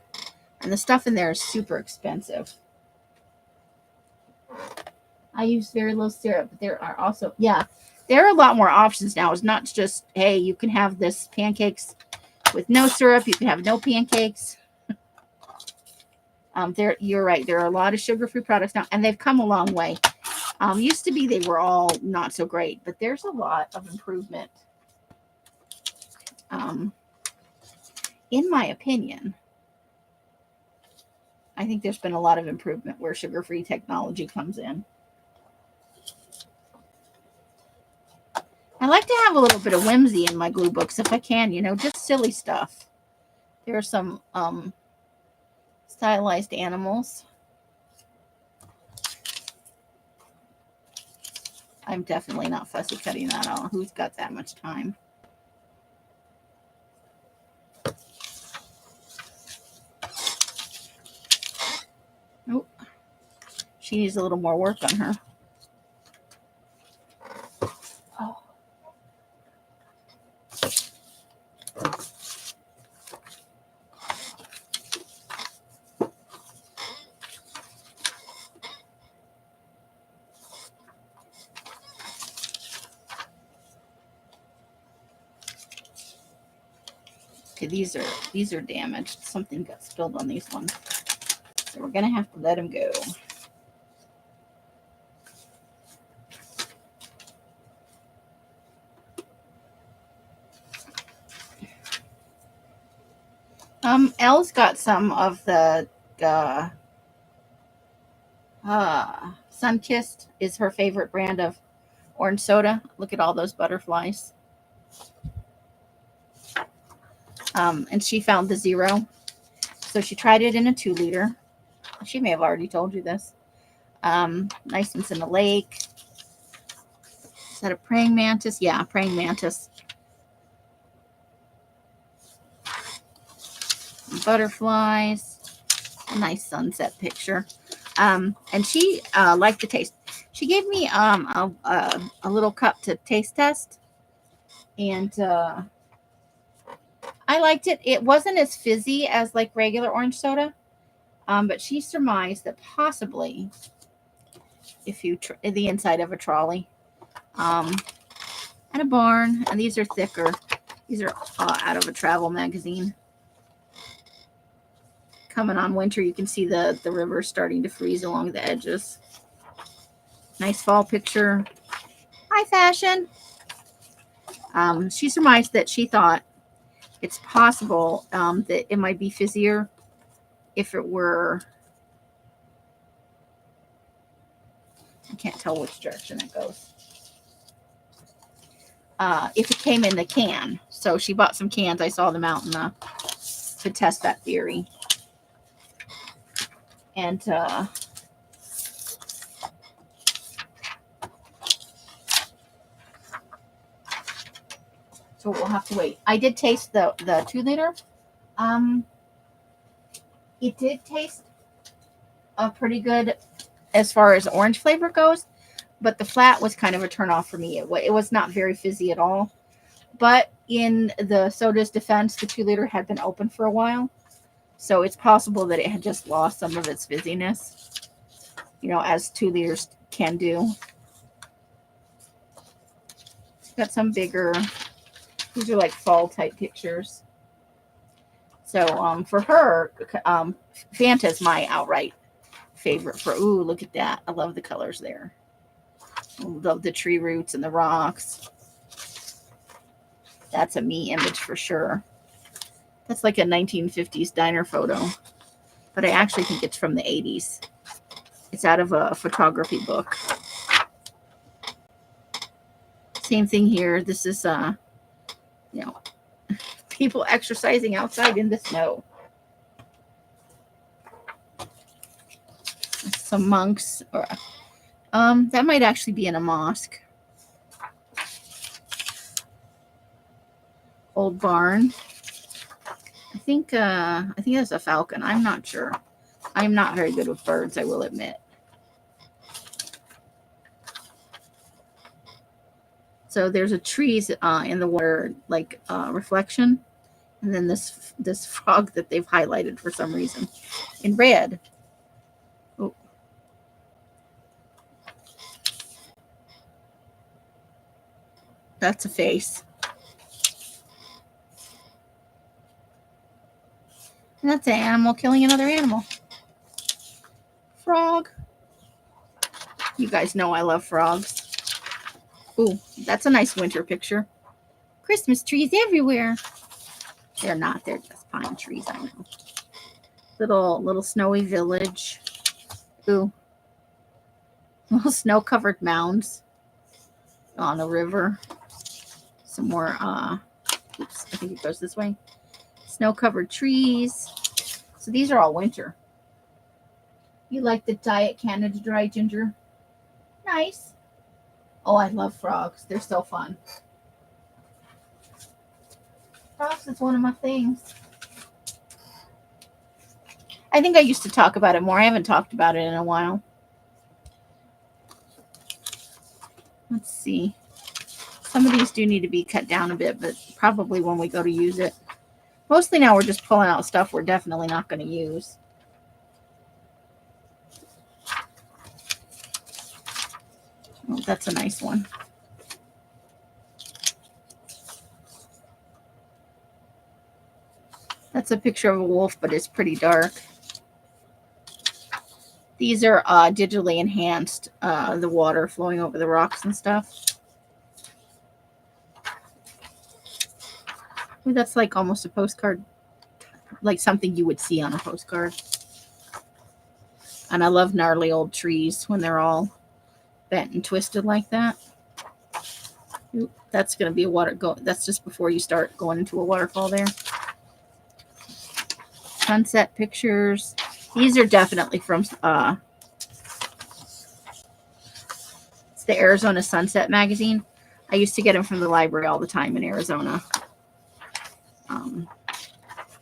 and the stuff in there is super expensive. I use very low syrup, but there are also, there are a lot more options now. It's not just, hey, you can have this pancakes with no syrup. You can have no pancakes. You're right. There are a lot of sugar-free products now, and they've come a long way. Used to be they were all not so great, but there's a lot of improvement. In my opinion, I think there's been a lot of improvement where sugar-free technology comes in. I like to have a little bit of whimsy in my glue books if I can, just silly stuff. There are some stylized animals. I'm definitely not fussy cutting that all. Who's got that much time? Oh, she needs a little more work on her. Oh. Okay, these are damaged. Something got spilled on these ones. So we're going to have to let them go. Elle's got some of the Sunkissed is her favorite brand of orange soda. Look at all those butterflies. And she found the 0. So she tried it in a 2-liter. She may have already told you this. Nice ones in the lake. Is that a praying mantis? Yeah, praying mantis. Butterflies. A nice sunset picture. And she liked the taste. She gave me a little cup to taste test. And I liked it. It wasn't as fizzy as like regular orange soda. But she surmised that possibly if you the inside of a trolley and a barn, and these are thicker. These are out of a travel magazine. Coming on winter, you can see the river starting to freeze along the edges. Nice fall picture. High fashion. She surmised that she thought It's possible that it might be fizzier if it were. I can't tell which direction it goes. If it came in the can. So she bought some cans. I saw them out in the to test that theory. And so we'll have to wait. I did taste the 2-liter. It did taste pretty good as far as orange flavor goes, but the flat was kind of a turnoff for me. It was not very fizzy at all. But in the soda's defense, the 2-liter had been open for a while, so it's possible that it had just lost some of its fizziness, as 2 liters can do. Got some bigger. These are like fall type pictures. So for her, Fanta's my outright favorite for. Ooh, look at that! I love the colors there. I love the tree roots and the rocks. That's a me image for sure. That's like a 1950s diner photo, but I actually think it's from the 80s. It's out of a photography book. Same thing here. This is people exercising outside in the snow. Some monks, or that might actually be in a mosque. Old barn. I think that's a falcon. I'm not sure. I'm not very good with birds, I will admit. So there's a trees in the water, like reflection, and then this frog that they've highlighted for some reason in red. Oh. That's a face. And that's an animal killing another animal. Frog. You guys know I love frogs. Ooh, that's a nice winter picture. Christmas trees everywhere. They're not. They're just pine trees, I know. Little snowy village. Ooh. Little snow-covered mounds on a river. Some more, oops, I think it goes this way. Snow-covered trees. So these are all winter. You like the Diet Canada Dry Ginger? Nice. Oh, I love frogs. They're so fun. Frogs is one of my things. I think I used to talk about it more. I haven't talked about it in a while. Let's see. Some of these do need to be cut down a bit, but probably when we go to use it. Mostly now we're just pulling out stuff we're definitely not going to use. Oh, that's a nice one. That's a picture of a wolf, but it's pretty dark. These are digitally enhanced, the water flowing over the rocks and stuff. Ooh, that's like almost a postcard, like something you would see on a postcard. And I love gnarly old trees when they're all bent and twisted like that. Ooh, that's going to be a that's just before you start going into a waterfall there. Sunset pictures. These are definitely from it's the Arizona Sunset magazine. I used to get them from the library all the time in Arizona.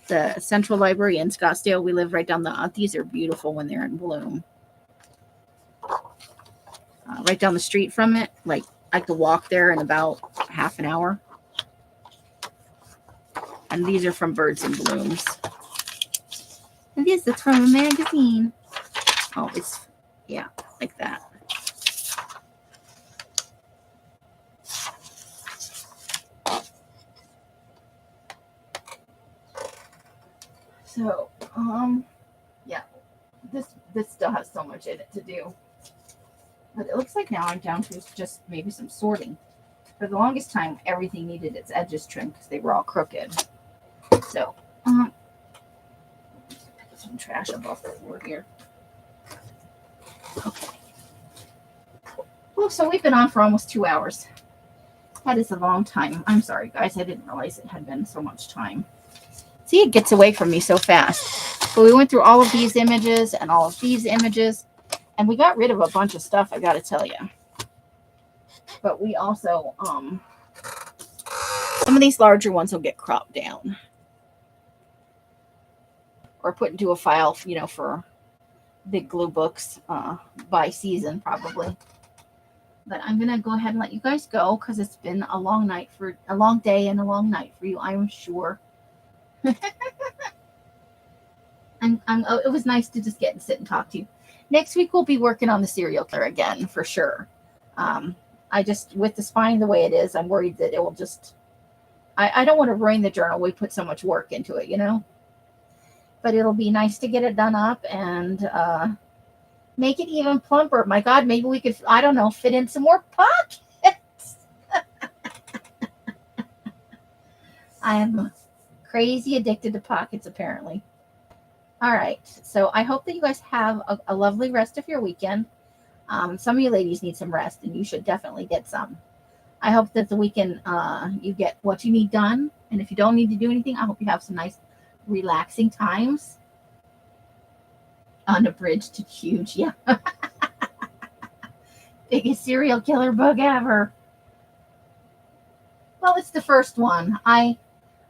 The Central Library in Scottsdale. We live right down these are beautiful when they're in bloom. Right down the street from it, like I could walk there in about half an hour. And these are from Birds and Blooms. And this is from a magazine. Oh, it's, yeah, like that. So, yeah, this still has so much in it to do. But it looks like now I'm down to just maybe some sorting. For the longest time, everything needed its edges trimmed because they were all crooked. So, pick some trash up off the floor here. Okay. Well, so we've been on for almost 2 hours. That is a long time. I'm sorry, guys. I didn't realize it had been so much time. See, it gets away from me so fast. But we went through all of these images and all of these images, and we got rid of a bunch of stuff, I got to tell you. But we also, some of these larger ones will get cropped down or put into a file, for big glue books by season, probably. But I'm going to go ahead and let you guys go because it's been a long day and a long night for you, I'm sure. It was nice to just get and sit and talk to you. Next week, we'll be working on the serial killer again, for sure. With the spine the way it is, I'm worried that it will just, I don't want to ruin the journal. We put so much work into it, But it'll be nice to get it done up and make it even plumper. My God, maybe we could, I don't know, fit in some more pockets. I am crazy addicted to pockets, apparently. All right. So I hope that you guys have a lovely rest of your weekend. Some of you ladies need some rest, and you should definitely get some. I hope that the weekend you get what you need done. And if you don't need to do anything, I hope you have some nice, relaxing times. Unabridged, huge, yeah. Biggest serial killer book ever. Well, it's the first one. I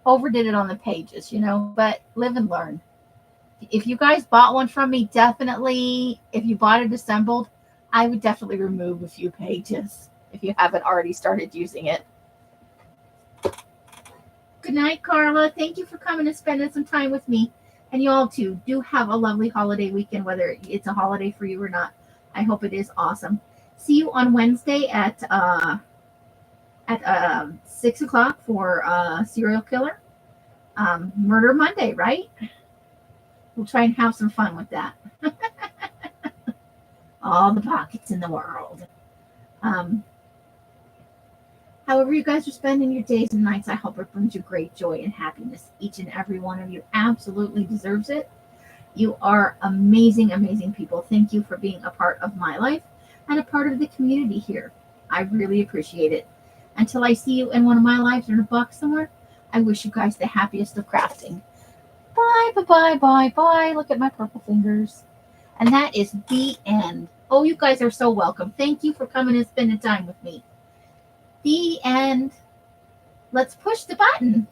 overdid it on the pages, but live and learn. If you guys bought one from me, definitely, if you bought it assembled, I would definitely remove a few pages if you haven't already started using it. Good night, Carla. Thank you for coming and spending some time with me. And you all, too, do have a lovely holiday weekend, whether it's a holiday for you or not. I hope it is awesome. See you on Wednesday at 6 o'clock for Serial Killer. Murder Monday, right? We'll try and have some fun with that. All the pockets in the world. However you guys are spending your days and nights, I hope it brings you great joy and happiness. Each and every one of you absolutely deserves it. You are amazing, amazing people. Thank you for being a part of my life and a part of the community here. I really appreciate it. Until I see you in one of my lives or in a box somewhere, I wish you guys the happiest of crafting. Bye, bye, bye, bye, bye. Look at my purple fingers. And that is the end. Oh, you guys are so welcome. Thank you for coming and spending time with me. The end. Let's push the button.